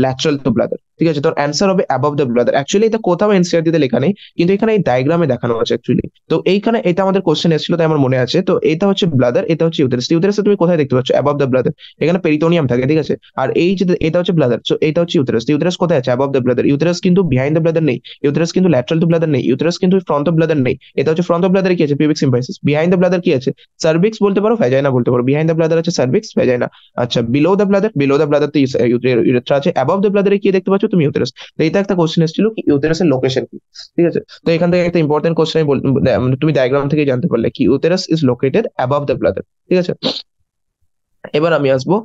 lateral to bladder, ঠিক আছে? তোর অ্যান্সার হবে অ্যাবভ দ্য ব্লাদার। অ্যাকচুয়ালি এটা কোথাও এনসিআরটি তে লেখা নেই, কিন্তু এখানে এই ডায়াগ্রামে দেখানো আছে অ্যাকচুয়ালি। তো এইখানে এটা আমাদের কোশ্চেন এসেছিল, তাই আমার মনে আছে। তো এটা হচ্ছে ব্লাদার, এটা হচ্ছে ইউটেরাস। ইউটেরাস তুমি কোথায় দেখতে পাচ্ছ? Above the ব্লাদার। এখানে পেরিটোনিয়াম থাকে, ঠিক আছে? আর এই যে এটা হচ্ছে ব্লাদার, সো এটা হচ্ছে ইউটেরাস। ইউটেরাস কোথায় আছে? Above the ব্লাদার। ইউটেরাস কিন্তু বিহাইন্ড দ্য ব্লাদার নেই, ইউটেরাস কিন্তু ল্যাটারাল টু ব্লাদার নেই, ইউটেরাস কিন্তু ফ্রন্ট অফ ব্লাদার নেই। এটা হচ্ছে ফ্রন্ট অফ ব্লাদারে কি আছে? Pubic symphysis. বিহাইন্ড দ্য ব্লাদার কি আছে? সার্ভিক্স বলতে পারো, ভ্যাজাইনা বলতে পারো। বিহাইন্ড দ্য ব্লাদার আছে সার্ভিক্স, ভ্যাজাইনা। আচ্ছা, বিলো দ্য ব্লাদার, বিলো দ্য ব্লাদার তো ইউরেথ্রা আছে। অ্যাবভ দ্য ব্লাদারে কি দেখতে পাচ্ছ তুমি? ইউটেরাস। তো এটা একটা কোশ্চেন এসেছিল কি, ইউটেরাসের লোকেশন কি, ঠিক আছে? তো এখান থেকে একটা ইম্পর্টেন্ট কোশ্চেন আমি তুমি ডায়াগ্রাম থেকে জানতে পারলে কি, uterus is located above the ব্লাদার, ঠিক আছে? এবার আমি আসবো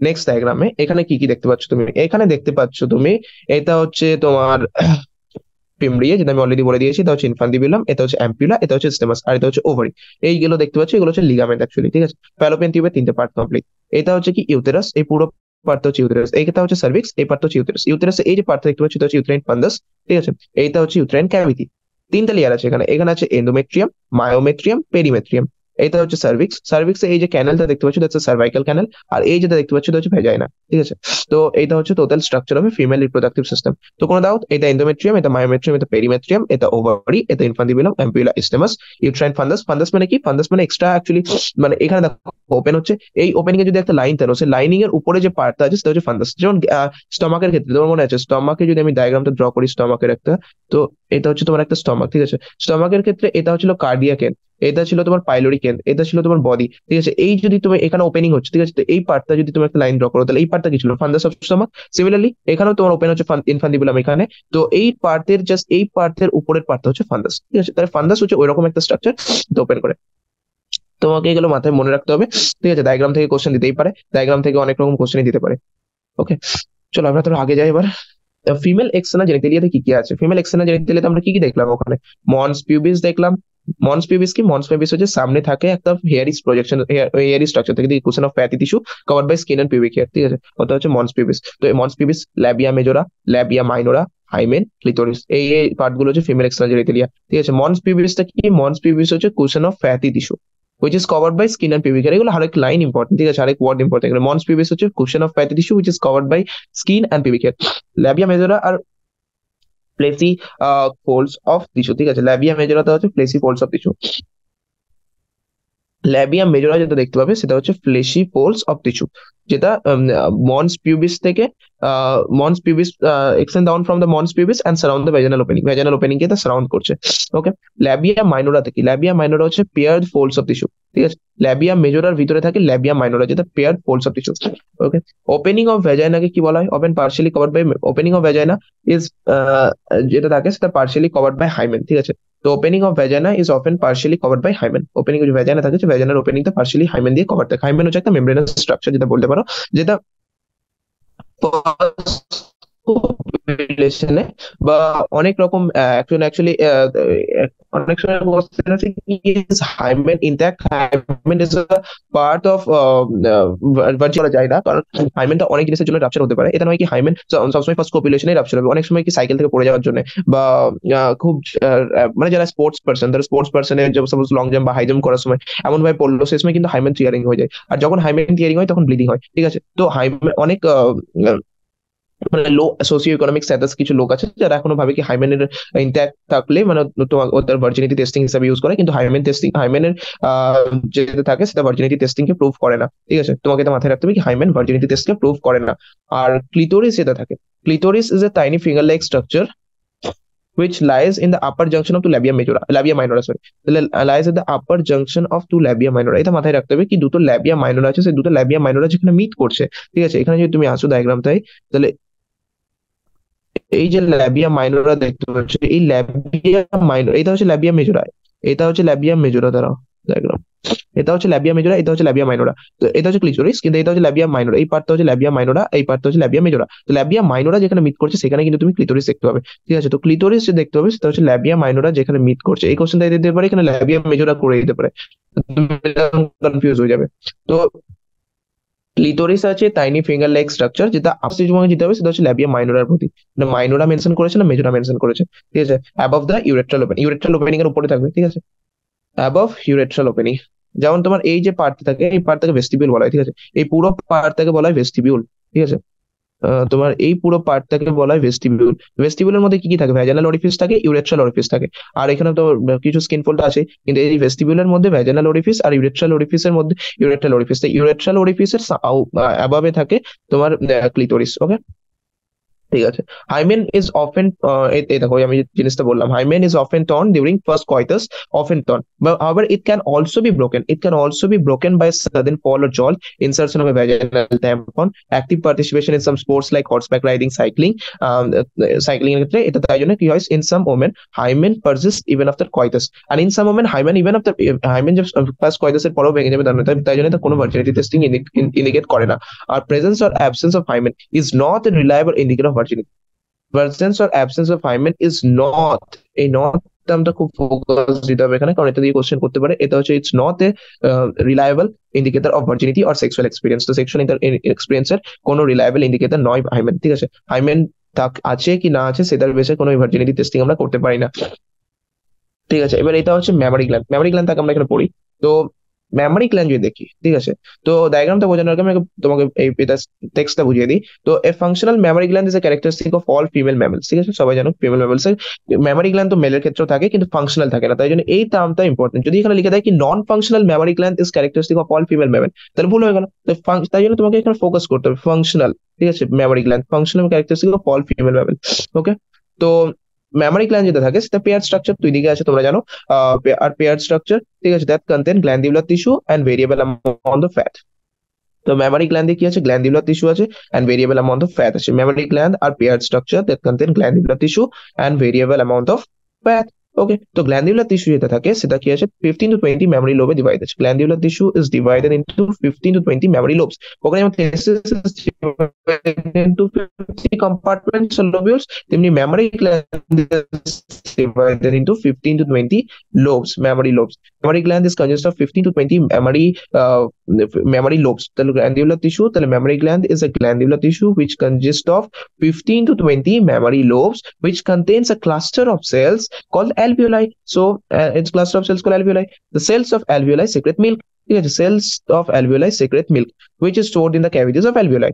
নেক্সট ডায়াগ্রামে। এখানে কি কি দেখতে পাচ্ছ তুমি? এখানে দেখতে পাচ্ছ তুমি, এটা হচ্ছে তোমার পিমড়িয়ে, যেটা আমি অলরেডি বলে দিয়েছি। এটা হচ্ছে ইনফান্ডিবুলাম, এটা হচ্ছে অ্যাম্পিউলা, এটা হচ্ছে স্টেমাস, আর এটা হচ্ছে ওভারি। এইগুলো দেখতে পাচ্ছ, এগুলো হচ্ছে লিগামেন্ট অ্যাকচুয়ালি, ঠিক আছে? ফ্যালোপিয়ান টিউবের তিনটে পার্ট কমপ্লিট। এটা হচ্ছে কি? ইউটেরাস। এই পুরো পার্টটা হচ্ছে ইউটেরাস। এইটা হচ্ছে সার্ভিক্স, এই পার্টটা হচ্ছে ইউটেরাস। ইউটেরাস এই যে পার্টটা দেখতে পাচ্ছ, এটা হচ্ছে ইউটেরাইন ফান্দাস, ঠিক আছে? এইটা হচ্ছে ইউটেরাইন ক্যাভিটি। তিনটা লেয়ার আছে এখানে। এখানে আছে এন্ডোমেট্রিয়াম, মায়োমেট্রিয়াম, পেরিমেট্রিয়াম। এটা হচ্ছে সার্ভিক্স। সার্ভিক্স এই যে ক্যানেলটা দেখতে পাচ্ছ, দ্যাটস সার্ভাইকাল ক্যানেল। আর এই যেটা দেখতে পাচ্ছ, এটা হচ্ছে ভেজাইনা, ঠিক আছে? তো এটা হচ্ছে total structure of female reproductive system. তো কোনো ডাউট? এটা এন্ডোমেট্রিয়াম, এটা মায়োমেট্রিয়াম, এটা পেরিমেট্রিয়াম, এটা ওভারি, এটা ইনফান্ডিবুলাম, অ্যাম্পিউলা, স্টেমাস, ইউট্রাইন ফান্দাস। ফান্দাস মানে কি? ফান্দাস মানে এক্সট্রা অ্যাকচুয়ালি, মানে এখানে দেখো ওপেন হচ্ছে, এই ওপেনিং এ যদি একটা লাইন টানো, সেই লাইনিং এর উপরে যে পার্টটা আছে সেটা হচ্ছে ফান্দাস। যেমন স্টমাকের ক্ষেত্রে তোমার মনে আছে, স্টমাকে যদি আমি ডায়াগ্রামটা ড্র করি স্টমাকের একটা, তো এটা হচ্ছে তোমার একটা স্টমাক, ঠিক আছে? স্টমাকের ক্ষেত্রে এটা হচ্ছিল কার্ডিয়াক এন্ড, এটা ছিল তোমার পাইলোরিক এন্ড, এটা ছিল তোমার বডি, ঠিক আছে? এই যদি তুমি এখানে ওপেনিং হচ্ছে, ঠিক আছে, তো এই পার্টটা যদি তুমি একটা লাইন ড্র করো, তাহলে এই পার্টটা কি ছিল? ফান্দাস অফ স্টমাক। সিমিলারলি এখানেও তোমার ওপেন হচ্ছে ইনফান্ডিবুলাম এখানে। তো এই পার্টের জাস্ট এই পার্টের উপরের পার্টটা হচ্ছে ফান্দাস, ঠিক আছে? তাহলে ফান্দাস হচ্ছে ওইরকম একটা স্ট্রাকচার, ওপেন করে। তোমাকে এগুলো মাথায় মনে রাখতে হবে, ঠিক আছে? ডায়াগ্রাম থেকে কোশ্চেন দিতেই পারে, ডায়াগ্রাম থেকে অনেক রকম কোশ্চেনই দিতে পারে। ওকে, চলো আমরা তো আগে যাই এবার। ফিমেল এক্সটার্নাল জেনিটালিয়াতে কি কি আছে? ফিমেল এক্সটার্নাল জেনিটালিয়াতে আমরা কি কি দেখলাম ওখানে? মন্স পিউবিস দেখলাম। মন্স পিউবিস কি? মন্স পিউবিস হচ্ছে সামনে থাকে একটা হেয়ারি প্রজেকশন, হেয়ারি স্ট্রাকচার থেকে, cushion of fatty tissue covered by skin and pubic hair, ঠিক আছে? ওটা হচ্ছে মন্স পিউবিস। তো এই mons pubis, labia majora, labia minora, hymen, clitoris, এই পার্ট গুলো হচ্ছে ফিমেল এক্সটার্নাল জেনিটালিয়া, ঠিক আছে? মন্স পিউবিসটা কি? মন্স পিউবিস হচ্ছে cushion of fatty tissue which is covered by skin and pubic hair। এগুলো আরেক লাইন ইম্পর্টেন্ট, ঠিক আছে? আরেক ওয়ার্ড ইম্পর্টেন্ট। মন্স পিউবিস হচ্ছে cushion of fatty tissue which is covered by skin and pubic hair। Labia majora আর ফ্লেসি ফোল্ডস অফ টিস্যু, ঠিক আছে? ল্যাবিয়া মেজোরাটা হচ্ছে fleshy folds of tissue. Labia majora যেটা দেখতে পাবে সেটা হচ্ছে ফ্লেশি ফোল্ডস অফ টিস্যু, যেটা মন্স পিউবিস থেকে, mons pubis extend down from the mons pubis and surround the vaginal opening. Vaginal opening কে এটা সারাউন্ড করছে। ওকে, ল্যাবিয়া মাইনোরা থেকে, ল্যাবিয়া মাইনোরা হচ্ছে পেয়ার্ড ফোল্ডস অফ টিস্যু, ঠিক আছে? ল্যাবিয়া মেজোরার ভিতরে থাকে ল্যাবিয়া মাইনোরা, যেটা paired folds of tissue. Okay, opening of ভ্যাজাইনাকে কি বলা হয়? Open partially covered by, opening of vagina is, যেটা থাকে সেটা পার্শিয়ালি কভার্ড বাই হাইমেন, ঠিক আছে? তো opening of vagina is often partially covered by hymen. Opening যে ভ্যাজাইনা থাকে, যে ভ্যাজাইনার ওপেনিংটা পার্শিয়ালি হাইমেন দিয়ে কভার থাকে। হাইমেন হচ্ছে একটা মেমব্রেনাস স্ট্রাকচার, যেটা বলতে পারো, যেটা রিলেশনে বা অনেক রকম অ্যাকচুয়ালি অনেক সময় কোশ্চেন আছে কি, is hymen intact? Hymen is a part of virgin করা যায় না, কারণ হাইমেনটা অনেক জিনিসের জন্য রাপচার হতে পারে। এটা নয় কি হাইমেন সবসময় ফার্স্ট কপিউলেশনে রাপচার হবে, অনেক সময় কি সাইকেল থেকে পড়ে যাওয়ার জন্য, বা খুব মানে যারা স্পোর্টস পার্সন, তারা স্পোর্টস পার্সনের সাপোজ লং জাম্প বা হাই জাম্প করার সময় এমন ভাবে পড়লো, সেই সময় কিন্তু হাইমেন টিয়ারিং হয়ে যায়। আর যখন হাইমেন টিয়ারিং হয় তখন ব্লিডিং হয়, ঠিক আছে? তো হাইমেন অনেক মানে লো সোশিও ইকোনমিক স্ট্যাটাস কিছু লোক আছে যারা এখনো ভাবে কি হাইমেনের ইন্ট্যাক্ট থাকলে মানে তোমার ওদের ভার্জিনিটি টেস্টিং হিসাবে ইউজ করে, কিন্তু হাইমেনের যেটা থাকে সেটা ভার্জিনিটি টেস্টিং কে প্রুভ করে না। ঠিক আছে, তোমাকে এটা মাথায় রাখতে হবে কি হাইমেন ভার্জিনিটি টেস্ট কে প্রুভ করে না। আর ক্লিটোরিস যেটা থাকে, clitoris is a tiny finger like structure which lies in the upper junction of two labia minora, sorry, lies at the upper junction of two labia minora। এটা মাথায় রাখতে হবে কি দুটো ল্যাবিয়া মাইনর আছে, সেই দুটো ল্যাবিয়া মাইনরা যেখানে মিট করছে, ঠিক আছে, এখানে যদি তুমি আসো ডায়াগ্রামটাই, তাহলে এই যে ল্যাবিয়া মাইনরা দেখতে পাচ্ছ, এই ল্যাবিয়া মাইনর, এটা হচ্ছে ল্যাবিয়া মেজোরা, এটা হচ্ছে ল্যাবিয়া মেজোরা, দাঁড়াও ডায়াগ্রাম, এটা হচ্ছে ল্যাবিয়া মেজোরা, এটা হচ্ছে ল্যাবিয়া মাইনোরা। তো এটা হচ্ছে ক্লিটোরিস, কিন্তু এটা হচ্ছে ল্যাবিয়া মাইনোরা, এই পার্টটা হচ্ছে ল্যাবিয়া মাইনোরা, এই পার্টটা হচ্ছে ল্যাবিয়া মেজোরা। তো ল্যাবিয়া মাইনোরা যেখানে মিট করছে সেখানে কিন্তু তুমি ক্লিটোরিস দেখতে পাবে। ঠিক আছে, তো ক্লিটোরিস যে দেখতে হবে সেটা হচ্ছে ল্যাবিয়া মাইনোরা যেখানে মিট করছে। এই কোশ্চেনটা দিতে পারে, এখানে ল্যাবিয়া মেজোরা করে দিতে পারে, তুমি কনফিউজ হয়ে যাবে। তো ক্লিটোরিস আছে টাইনি ফিঙ্গার লাইক স্ট্রাকচার, যেটা আপসে তোমাকে যেতে হবে সেটা হচ্ছে ল্যাবিয়া মাইনোরার প্রতি, মানে মাইনোরা মেনশন করেছে না মেজোরা মেনশন করেছে। ঠিক আছে, অ্যাবভ দ্য ইউরেট্রাল ওপেন, ইউরেট্রাল ওপেনিং এর উপরে থাকবে। ঠিক আছে, অ্যাবভ ইউরেট্রাল ওপেনিং, যেমন তোমার এই যে পার্ট থাকে এই পার্টটাকে ভেস্টিবিউল বলা হয়। ঠিক আছে, এই পুরো পার্টটাকে বলা হয় ভেস্টিবিউল। ঠিক আছে, তোমার এই পুরো পার্টটাকে বলা হয় ভেস্টিবিউল। ভেস্টিবিউলের মধ্যে কি কি থাকে, ভ্যাজানাল অরিফিস থাকে, ইউরেট্রাল অরিফিস থাকে, আর এখানে তো কিছু স্কিন ফোল্ড আছে, কিন্তু এই ভেস্টিবিউলের মধ্যে ভ্যাজানাল অরিফিস আর ইউরেট্রাল অরিফিসের মধ্যে ইউরেট্রাল অরিফিস, ইউরেট্রাল অরিফিসের অ্যাবাবে থাকে তোমার ক্লিটোরিস। ওকে, ঠিক আছে। হাইমেন ইজ অফেন, এই দেখো আমি যে জিনিসটা বললাম, hymen is often torn during first coitus, often torn, but however it can also be broken, it can also be broken by sudden fall or jolt, insertion of a vaginal tampon, active participation in some sports like horseback riding, cycling, cycling এর ক্ষেত্রে এটা, তাই জন্য কি হয়, in some women hymen persists even after coitus, and in some women hymen even after hymen যে ফার্স্ট কয়টাস এর পরেও ভেঙে যাবে, তাই জন্য এটা কোনো ভার্জিনিটি টেস্টিং ইন্ডিকেট করে না। আর presence or absence of hymen is not a reliable indicator of virginity, presence or absence of hymen is not, এই নট টার্মটা খুব ফোকাস দিতে হবে এখানে, কারণ এটা দিয়ে কোশ্চেন করতে পারে। এটা হচ্ছে it's not a reliable indicator of virginity or sexual experience. তো সেক্সুয়াল এক্সপিরিয়েন্সের কোনো রিলায়েবল ইন্ডিকেটর নয় হাইমেন। ঠিক আছে, হাইমেন আছে কি না আছে সেটার বেসে কোনো ভার্জিনিটি টেস্টিং আমরা করতে পারি না। ঠিক আছে, এবার এটা হচ্ছে মেমারি গ্ল্যান্ড, মেমারি গ্ল্যান্ড তাকে আমরা এখানে পড়ি। তো মেমারি গ্ল্যান্ড যদি দেখি, ঠিক আছে, তো ডায়াগ্রামটা বোঝানোর আগে আমি তোমাকে এই এটা টেক্সটটা বুঝিয়ে দিই। তো a functional mammary gland is a characteristic of all female mammals. ঠিক আছে, সবাই জানো ফিমেল ম্যামেলস এর মেমারি গ্ল্যান্ড তো মেলের ক্ষেত্রেও থাকে কিন্তু ফাংশনাল থাকে না, তাই জন্য এই টার্মটা ইম্পর্টেন্ট। যদি এখানে লিখে দেয় কি non functional mammary gland is characteristic of all female mammal, তাহলে ভুল হয়ে গেল। তাই জন্য তোমাকে এখানে ফোকাস করতে হবে ফাংশনাল। ঠিক আছে, mammary gland functional characteristic of all female mammal. Okay, তো মেমারি গ্ল্যান্ড যেটা থাকে সেটা পেয়ার স্ট্রাকচার, দুই দিকে আছে তোমরা জানো, আর পেয়ার স্ট্রাকচার। ঠিক আছে, that contain glandular tissue and variable amount of fat. তো মেমারি গ্ল্যান্ডে কি আছে, গ্ল্যান্ডিউলার টিস্যু আছে and variable amount of fat আছে। মেমারি গ্ল্যান্ড আর pair structure that contain glandular tissue and variable amount of fat. Okay, তো গ্ল্যান্ডিউলার টিস্যু যেটা থাকে সেটা কি আছে, 15 to 20 মেমরি লোবে ডিভাইড আছে। Glandular tissue is divided into 15 to 20 mammary lobes. ওখানে যেমন testis is divided into 50 compartments or lobules, তেমনি memory gland is divided into 15 to 20 lobes, memory lobes. Mammary gland is consist of 15 to 20 memory lobes. The glandular tissue, the mammary gland is a glandular tissue which consists of 15 to 20 mammary lobes, which contains a cluster of cells called alveoli. So it's cluster of cells called alveoli. The cells of alveoli secrete milk. The cells of alveoli secrete milk, which is stored in the cavities of alveoli.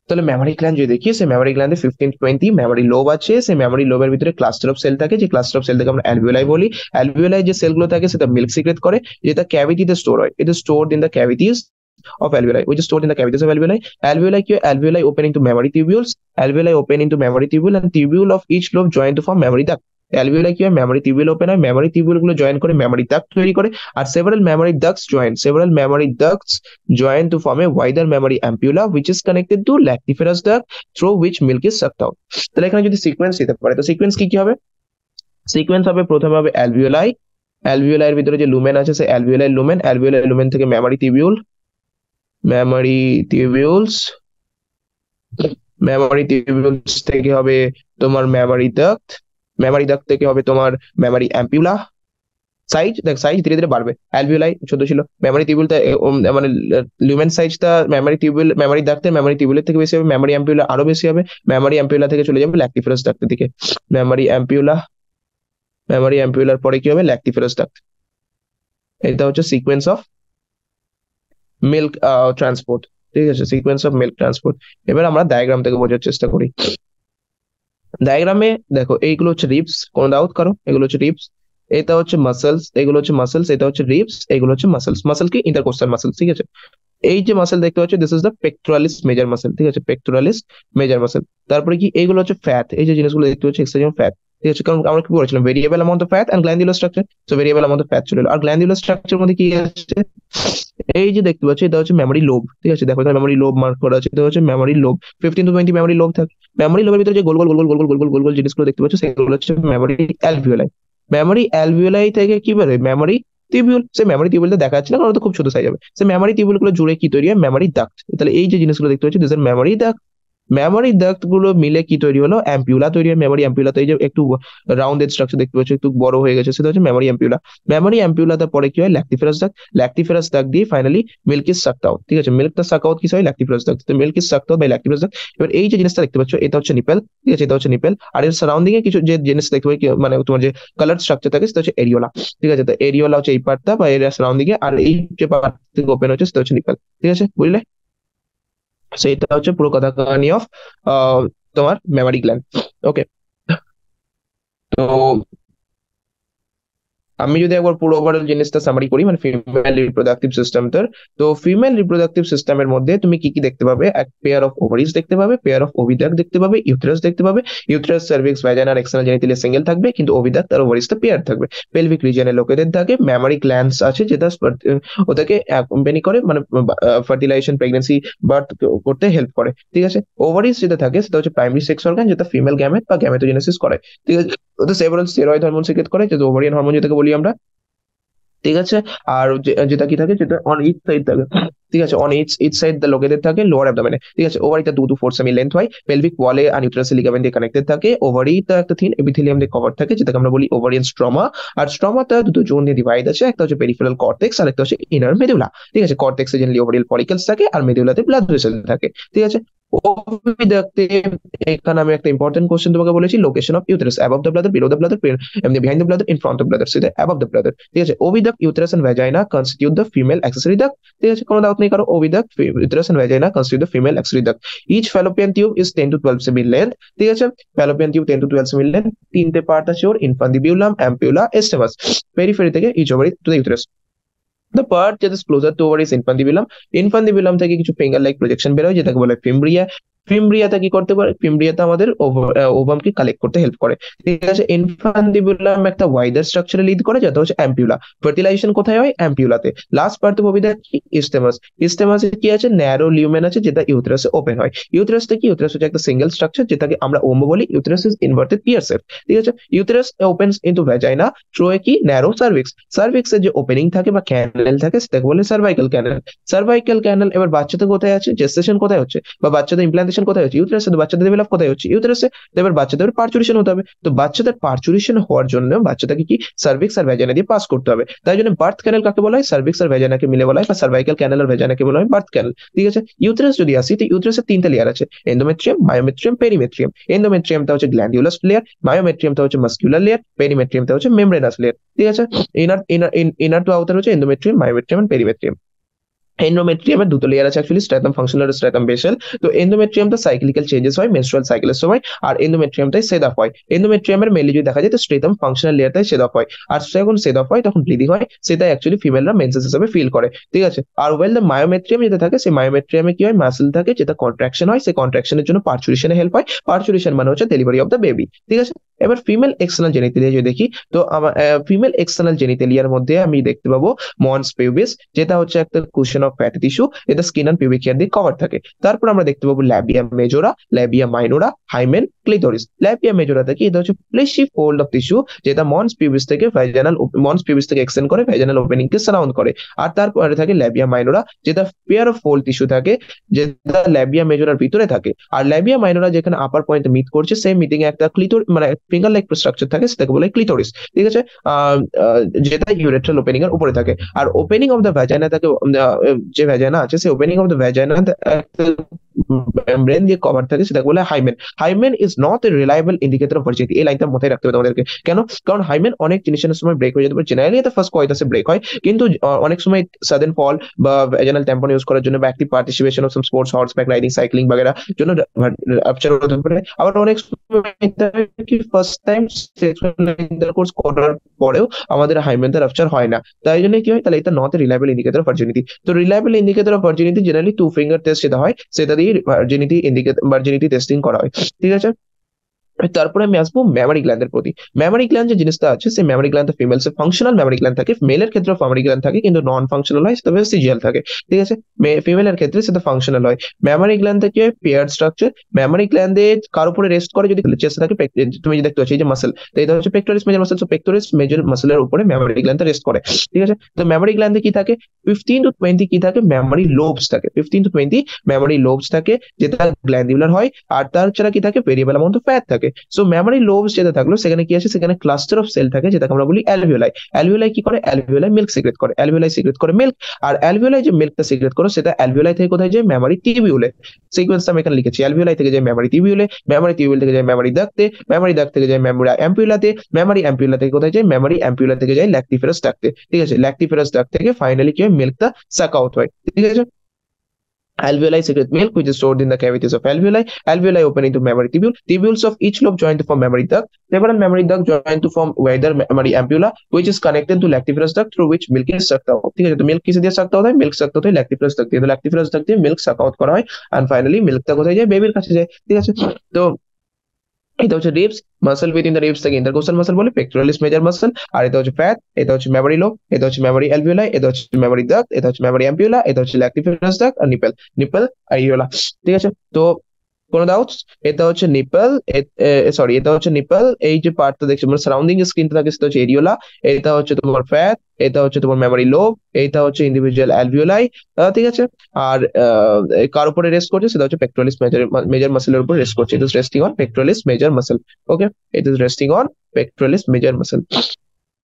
তাহলে মেমরি গ্ল্যান্ড যদি দেখি, সেই মেমরি গ্ল্যান্ডে 15-20 মেমরি লোব আছে। সেই মেমরি লোবের ভিতরে ক্লাস্টার অফ সেল থাকে, যে ক্লাস্টার অফ সেল থেকে আমরা অ্যালভিওলাই বলি। অ্যালভিওলাই যে সেলগুলো থাকে সেটা মিল্ক সিক্রেট করে, যেটা ক্যাভিটিতে স্টোর হয়। It is stored in the cavities of alveoli, which is stored in the cavities of alveoli. Alveoli কি, alveoli open into memory tubules, alveoli open into memory tubule, and tubule of each lobe join to form memory duct. Alveoli কি হয়, মেমরি টিউবিউল ওপেন হয়, মেমরি টিউবিউল গুলো জয়েন করে মেমরি ডাক্ট তৈরি করে, আর several memory ducts join to form a wider memory ampulla which is connected to lactiferous duct through which milk is sucked out. তাহলে এখানে যদি সিকোয়েন্স দিতে পারে, তো সিকোয়েন্স কি কি হবে, সিকোয়েন্স হবে প্রথমে হবে অ্যালভিওলাই, অ্যালভিওলাইয়ের ভিতরে যে লুমেন আছে সেই অ্যালভিওলাই লুমেন থেকে memory tubule, memory tubules, memory tubules থেকে হবে তোমার মেমরি ডাক্ট থেকে হবে তোমার মেমরি অ্যাম্পিউলা। সাইজ ধীরে ধীরে বাড়বে, অ্যালভিওলাই ছোট ছিল, মেমরি টিউবিউলটা মানে লুমেন সাইজটা মেমরি ডাক্টের মেমরি টিউবিউলের থেকে বেশি হবে, মেমরি অ্যাম্পিউলা আরো বেশি হবে, মেমরি অ্যাম্পিউলা থেকে চলে যাবে ল্যাক্টিফেরাস ডাক্টের দিকে। মেমরি অ্যাম্পিউলার পরে কি হবে, ল্যাক্টিফেরাস ডাক্ট। এটা হচ্ছে সিকোয়েন্স অফ মিল্ক ট্রান্সপোর্ট। ঠিক আছে, সিকোয়েন্স অফ মিল্ক ট্রান্সপোর্ট। এবার আমরা ডায়াগ্রাম থেকে বোঝার চেষ্টা করি। ডায়াগ্রামে দেখো এইগুলো হচ্ছে রিবস, কোনো ডাউট করো? এগুলো হচ্ছে রিবস, এটা হচ্ছে মাসেলস, এগুলো হচ্ছে মাসেলস, এটা হচ্ছে রিবস, এগুলো হচ্ছে মাসেলস। মাসেল কি? ইন্টারকোস্টাল মাসেল, ঠিক আছে। এই যে মাসেল দেখতে পাচ্ছ, this is the pectoralis major muscle, ঠিক আছে, পেক্টোরালিস মেজর মাসেল। তারপরে কি এইগুলো হচ্ছে ফ্যাট, এই যে জিনিসগুলো দেখতে পাচ্ছ এক্সট্রা ফ্যাট, ঠিক আছে। কারণ আমরা কি বলেছিলাম, variable amount of fat and glandular structure, তো ভেরিয়েবল অ্যামাউন্ট অফ ফ্যাট চলে এলো। আর গ্ল্যান্ডুলার স্ট্রাকচার মধ্যে কি আছে, এই যে দেখতে পাচ্ছ এটা হচ্ছে মেমোরি লোব, ঠিক আছে। দেখো এটা মেমোরি লোব মার্ক করা আছে, এটা হচ্ছে memory lobe, 15 to 20 memory lobe থাকে। মেমোরি লোবের ভিতরে যে গোল গোল গোল গোল গোল গোল গোল গোল গোল জিনিসগুলো দেখতে পাচ্ছ সেগুলো হচ্ছে মেমোরি অ্যালভিওলাই। মেমোরি অ্যালভিওলাই থেকে কি বেরোয়, মেমোরি টিবিউল। সে মেমোরি টিবিউলটা দেখা যাচ্ছে না কারণ তো খুব ছোট সাইজ হবে। সে মেমোরি টিবিউল গুলো জুড়ে কি তৈরি হয়, মেমোরি ডাক্ট। তাহলে এই যে জিনিসগুলো দেখতে পাচ্ছ, this are memory duct. Memory duct গুলো মিলে কি তৈরি হলো, অ্যাম্পিউলা তৈরি হয়। মেমোরি অ্যাম্পিউলা, তো এই যে একটু রাউন্ডেড স্ট্রাকচার দেখতে পাচ্ছ, একটু বড় হয়ে গেছে, সেটা হচ্ছে মেমোরি অ্যাম্পিউলা। মেমোরি অ্যাম্পিউলাতে পরে কি হয়, ল্যাক্টিফেরাস ডাক্ট। ল্যাক্টিফেরাস ডাক্ট দিয়ে finally milk is sucked out, ঠিক আছে। মিল্কটা সাক আউট কি হয়, ল্যাক্টিফেরাস ডাক্ট, তো milk is sucked out by lactiferous duct. এবার এই যে জিনিসটা দেখতে পাচ্ছ এটা হচ্ছে নিপেল, ঠিক আছে, এটা হচ্ছে নিপেল। আর এর সারাউন্ডিং এ কিছু যে জিনিস দেখতে পাই, মানে তোমার যে কালার স্ট্রাকচার থাকে সেটা হচ্ছে এরিওলা, ঠিক আছে। তো এরিওলা হচ্ছে এই পার্টটা বা এর সারাউন্ডিং এ, আর এই যে পার্ট থেকে ওপেন হচ্ছে সেটা হচ্ছে নিপেল, ঠিক আছে, বুঝলে? সেটা হচ্ছে পুরো কথা কাহানি অফ তোমার মেমারি গ্ল্যান্ড। ওকে, তো আমি যদি একবার পুরো ওভারঅল জিনিসটা সামারি করি, মানে ফিমেল রিপ্রোডাক্টিভ সিস্টেমটার, তো ফিমেল রিপ্রোডাক্টিভ সিস্টেমের মধ্যে তুমি কি কি দেখতে পাবে, এক পেয়ার অফ ওভারিজ দেখতে পাবে, পেয়ার অফ ওভিডাক্ট দেখতে পাবে, ইউটেরাস দেখতে পাবে। ইউটেরাস, সার্ভিক্স, ভ্যাজাইনা আর এক্সটার্নাল জেনিটালিয়া সিঙ্গেল থাকবে, কিন্তু ওভিডাক্ট আর ওভারিজটা পেয়ার থাকবে। পেলভিক রিজিয়নে লোকেটেড থাকে। ম্যামারি গ্ল্যান্ডস আছে যেটা ওটাকে অ্যাকম্পানি করে, মানে ফার্টিলাইজেশন, প্রেগন্যান্সি, বার্থ করতে হেল্প করে, ঠিক আছে। ওভারিজ যেটা থাকে সেটা হচ্ছে প্রাইমারি সেক্স অর্গান, যেটা ফিমেল গ্যামেট বা গ্যামেটোজেনেসিস করে, ঠিক আছে। ওটা সেভারাল স্টেরয়েড হরমোন সিক্রেট করে, যেটা ওভারিয়ান হরমোন যেটাকে বলি আমরা, ঠিক আছে। আর যেটা কি থাকে, যেটা অন ইচ সাইড থাকে, ঠিক আছে, on each each side the located থাকে লোয়ার অ্যাবডোমেনে, ঠিক আছে। ওভারিটা 2 to 4 সেমি লেন্থ হয়, পেলভিক ওয়ালে আর ইউটেরাসের লিগামেন্ট দিয়ে কানেক্টেড থাকে। ওভারিটা একটা থিন এপিথেলিয়াম দিয়ে কভার থাকে, যেটাকে আমরা বলি ওভারিয়ান স্ট্রমা। আর স্ট্রমাটা দুটো জোন দিয়ে ডিভাইড আছে, একটা হচ্ছে পেরিফেরাল কর্টেক্স আর একটা হচ্ছে ইনার মেডুলা, ঠিক আছে। কর্টেক্সে জেনারেলি ওভারিয়াল ফলিকলস থাকে আর মেডুলাতে ব্লাড ভেসেল থাকে, ঠিক আছে। দেখতে, এখানে আমি একটা ইম্পর্টেন্ট কোশ্চেন তোমাকে বলেছি, location of uterus, above the bladder, below the bladder, এমনি behind the bladder, in front of bladder, সেটা অ্যাবভ দ্য ব্লাডার, ঠিক আছে। Oviduct, uterus and vagina constitute the female accessory duct, ঠিক আছে, কোনো ডাউট নেই কারো। Oviduct, uterus and vagina constitute the female accessory duct. Each fallopian tube is 10 to 12 সেমি লেন্থ, ঠিক আছে। ফ্যালোপিয়ান টিউব 10 to 12 সেমি লেন্থ, তিনটে পার্ট আছে ওর, ইনফান্ডিবিউলাম, অ্যাম্পিউলা, এস্টেমাস। পেরিফেরি থেকে each ovary to the uterus. The part যেটা closer to ovary is infundibulum. Infundibulum থেকে কিছু ফিঙ্গার লাইক প্রজেকশন বেরোয়, যেটাকে বলে ফিমব্রিয়া। ফিমব্রিয়াটা কি করতে পারে, ফিমব্রিয়াতে আমাদের ওভামকে কালেক্ট করতে হেল্প করে, ঠিক আছে। ইনফান্ডিবিউলাম একটা ওয়াইডার স্ট্রাকচারে লিড করে, যেটা হচ্ছে অ্যাম্পিউলা। ফার্টিলাইজেশন কোথায় হয়, অ্যাম্পিউলাতে। লাস্ট পার্ট অফ ওভিডাক্ট কি, ইস্টেমাস। ইস্টেমাসে কি আছে, ন্যারো লিউমেন আছে, যেটা ইউটেরাসে ওপেন হয়। ইউটেরাসটা কি, ইউটেরাস হচ্ছে একটা সিঙ্গেল স্ট্রাকচার, যেটাকে আমরা ওমো বলি। Uterus is inverted pear shape, ঠিক আছে। Uterus opens into vagina through a কি, ন্যারো সার্ভিক্স। সার্ভিক্সের যে ওপেনিং থাকে বা ক্যানেল থাকে সেটাকে বলে সার্ভাইকাল ক্যানেল। সার্ভাইকাল ক্যানেল। এবার বাচ্চাটা কোথায় আছে, জেস্টেশন কোথায় হচ্ছে, বা বাচ্চাদের ইমপ্লান্টেশন কোথায় হচ্ছে, ইউটেরাসে। তো বাচ্চাদের ডেভেলপ কোথায় হচ্ছে, ইউটেরাসে। তো এবার বাচ্চাদের পার্চুরেশন হতে হবে, তো বাচ্চাদের পার্চুরেশন হওয়ার জন্য বাচ্চাটাকে কি সার্ভিক্স আর ভ্যাজাইনা দিয়ে পাস করতে হবে। তাই জন্য বার্থ ক্যানেল কাকে বলা হয়, সার্ভিক্স আর ভ্যাজাইনাকে মিলে বলা হয়, বা সার্ভাইকাল ক্যানেল আর ভ্যাজাইনাকে বলা হয় বার্থ ক্যানেল, ঠিক আছে। ইউটেরাস যদি আসি, তো ইউটেরাসের তিনটা লেয়ার আছে, এন্ডোমেট্রিয়াম, মায়োমেট্রিয়াম, পেরিমেট্রিয়াম। এন্ডোমেট্রিয়ামটা হচ্ছে গ্ল্যান্ডুলাস লেয়ার, মায়োমেট্রিয়ামটা হচ্ছে মাস্কুলার লেয়ার, পেরিমেট্রিয়ামটা হচ্ছে মেমব্রেনাস লেয়ার, ঠিক আছে। Inner inner inner to outer হচ্ছে এন্ডোমেট্রিয়াম, মায়োমেট্রিয়াম এন্ড পেরিমেট্রিয়াম। এন্ডোমেট্রিয়ামের দুটো লেয়ার আছে অ্যাকচুয়ালি, স্ট্র্যাটাম ফাংশনাল আর স্ট্র্যাটাম বেসাল। তো এন্ডোমেট্রিয়ামটা সাইক্লিক্যাল চেঞ্জেস হয় মেনস্ট্রুয়াল সাইকেলের সময়, আর এন্ডোমেট্রিয়ামটাই সেড আপ হয়। এন্ডোমেট্রিয়ামের মেনলি যদি দেখা যায়, তো স্ট্রেটাম ফাংশনাল লেয়ারটাই সেড আপ হয়। আর যখন সেড আপ হয় তখন ব্লিডিং হয়, সেটা অ্যাকচুয়ালি ফিমেলরা মেন্সেস হিসেবে ফিল করে, ঠিক আছে। আর ওয়েল দ্য মায়োমেট্রিয়াম যেটা থাকে, সেই মায়োমেট্রিয়ামে কি হয়, মাসেল থাকে, যেটা কন্ট্রাকশন হয়, সেই কন্ট্রাকশনের জন্য পার্চুরেশনে হেল্প হয়। পার্চুরেশন মানে হচ্ছে ডেলিভারি অফ দ্য বেবি, ঠিক আছে। এবার ফিমেল এক্সটার্নাল জেনিটালিয়া যদি দেখি, তো আমার ফিমেল এক্সটার্নাল জেনিটালিয়ার মধ্যে আমি দেখতে পাবো মন্স পিউবিস, যেটা হচ্ছে একটা কুশন অফ ফ্যাটি টিস্যু, এটা স্কিন এন্ড পিউবিক হেয়ার দিয়ে কভার থাকে। তারপর আমরা দেখতে পাবো labia majora, labia minora, hymen, clitoris. Labia মেজোরা থেকে এটা হচ্ছে ফ্লেশি ফোল্ড অফ টিস্যু, যেটা মন্স পিউবিস থেকে এক্সটেন্ড করে ভ্যাজানাল ওপেনিং কে সারাউন্ড করে। আর তারপরে থাকে ল্যাবিয়া মাইনোরা, যেটা পেয়ার অফ ফোল্ড টিস্যু থাকে, যেটা ল্যাবিয়া মেজোরার ভিতরে থাকে। আর ল্যাবিয়া মাইনোরা যেখানে আপার পয়েন্টে মিট করছে, সেই মিটিং এ একটা মানে ফিঙ্গার লাইক স্ট্রাকচার থাকে, সেটাকে বলে ক্লিটোরিস, ঠিক আছে। যেটা ইউরেথ্রাল ওপেনিং এর উপরে থাকে। আর ওপেনিং অফ দ্য ভ্যাজাইনা থাকে, যে ভ্যাজাইনা আছে, সেই opening of the vagina brain দিয়ে কভার থাকে সেটাকে বলে hymen. Hymen is not a reliable indicator of virginity. এই লাইনটা মাথায় রাখতে হবে তোমাদেরকে। কেন? কারণ হাইমেন অনেক জিনিসের সময় ব্রেক হয়ে যেতে পারে। জেনারেলি এটা ফার্স্ট কয়টাসে ব্রেক হয়, কিন্তু অনেক সময় সাডেন ফল বা ভ্যাজাইনাল ট্যাম্পন ইউজ করার জন্য বা active participation of some sports, horseback riding, cycling বাগেরা জন্য রাপচার হতে পারে। আবার অনেক সময় কি ফার্স্ট টাইম সেক্সুয়াল ইন্টারকোর্স করার পরেও আমাদের হাইমেনটা রাপচার হয় না। তাই জন্য কি হয়, তাহলে এটা not a reliable indicator of virginity. তো reliable indicator of virginity generally 2 finger test যেটা হয় সেটা দিয়ে ভার্জিনিটি টেস্টিং করা হয়। ঠিক আছে, তারপরে আমি আসবো মেমারি গ্ল্যান্ডের প্রতি। মেমারি গ্ল্যান্ড যে জিনিসটা আছে, সেই মেমারি গ্ল্যান্ড ফিমেলস এর ফাংশনাল মেমারি গ্ল্যান্ড থাকে, মেলের ক্ষেত্রে মেমারি গ্ল্যান্ড থাকে কিন্তু নন ফাংশনাল হয়, সেটা ভেসিজিয়াল থাকে। ঠিক আছে, ফিমেলের ক্ষেত্রে সেটা ফাংশনাল হয়। মেমারি গ্ল্যান্ড থেকে পেয়ার স্ট্রাকচার। মেমারি গ্ল্যান্ডে কার উপরে রেস্ট করে, যদি চেস্টে থাকে, তুমি যে দেখতে পাচ্ছ এই যে মাসেল, তো এটা হচ্ছে pectoris major muscle. So pectoris major মাসেলের উপরে মেমারি গ্ল্যান্ডটা রেস্ট করে। ঠিক আছে, তো মেমারি গ্ল্যান্ডে কি থাকে, 15 to 20 কি থাকে, মেমারি লোবস থাকে। 15 to 20 মেমারি লোবস থাকে, যেটা গ্ল্যান্ডিউলার হয়। আর তাছাড়া কি থাকে, ভেরিয়েবল অ্যামাউন্ট অফ ফ্যাট থাকে। সো মেমারি লোবস যেটা থাকলো সেখানে কি আছে, সেখানে ক্লাস্টার অফ সেল থাকে, যেটাকে আমরা বলি অ্যালভিওলাই। অ্যালভিওলাই কি করে, অ্যালভিওলাই মিল্ক সিক্রেট করে। অ্যালভিওলাই সিক্রেট করে মিল্ক। আর অ্যালভিওলাই যে মিল্কটা সিক্রেট করে সেটা অ্যালভিওলাই থেকে কোথায় যায়, মেমারি টিবিউলে। সিকোয়েন্সটা আমি এখানে লিখেছি, অ্যালভিওলাই থেকে যায় মেমারি টিবিউলে, মেমারি টিবিউল থেকে যায় মেমারি ডাক্টে, মেমারি ডাক্ট থেকে যায় মেমোরি অ্যাম্পিউলাতে, মেমারি অ্যাম্পিউলা থেকে কোথায় যায়, মেমারি অ্যাম্পিউলা থেকে যায় ল্যাক্টিফেরাস ডাক্টে। ঠিক আছে, ল্যাক্টিফেরাস ডাক্ট থেকে ফাইনালি কি হয়, মিল্কটা সাক আউট হয়। ঠিক আছে, alveoli secrete milk which is stored in the cavities of alveoli. Alveoli open into mammary tubule. Tubules of each lobe join to form mammary duct. Several mammary duct join to form wider mammary ampulla which is connected to lactiferous duct through which milk is sucked out. ठीक है, तो मिल्क किसे दिया sucked होता है, मिल्क sucked होता है lactiferous duct দিয়ে, তো lactiferous duct দিয়ে মিল্ক suck out করা হয় and finally মিল্কটা কোথায় যায়, বেবির কাছে যায়। ঠিক আছে, তো এটা হচ্ছে ribs. Muscle within the ribs থেকে ইন্টারকোস্টাল মাসল বলে, পেক্টোরালিস মেজর মাসল। আর এটা হচ্ছে ফ্যাট, এটা হচ্ছে মেমোরি লোব, এটা হচ্ছে মেমোরি অ্যালভিওলাই, এটা হচ্ছে মেমোরি ডাক্ট, এটা হচ্ছে মেমোরি অ্যাম্পিউলা, এটা হচ্ছে ল্যাক্টিফেরাস ডাক্ট আর নিপেল, নিপেল আরিওলা। ঠিক আছে, তো কোনো ডাউটস? এটা হচ্ছে নিপল, সরি এটা হচ্ছে নিপল। এই যে পার্টটা দেখছো মানে সারাউন্ডিং স্ক্রিনটা থাকে সেটা হচ্ছে এরিওলা। এটা হচ্ছে তোমার ফ্যাট, এটা হচ্ছে তোমার মেমোরি লোব, এটা হচ্ছে ইন্ডিভিজুয়াল অ্যালভিওলাই। ঠিক আছে, আর কার উপরে রেস্ট করছে, সেটা হচ্ছে পেক্টোরালিস মেজর মেজর মাসেলের উপর রেস্ট করছে। It is resting on pectoralis major muscle. Okay, it is resting on pectoralis major muscle.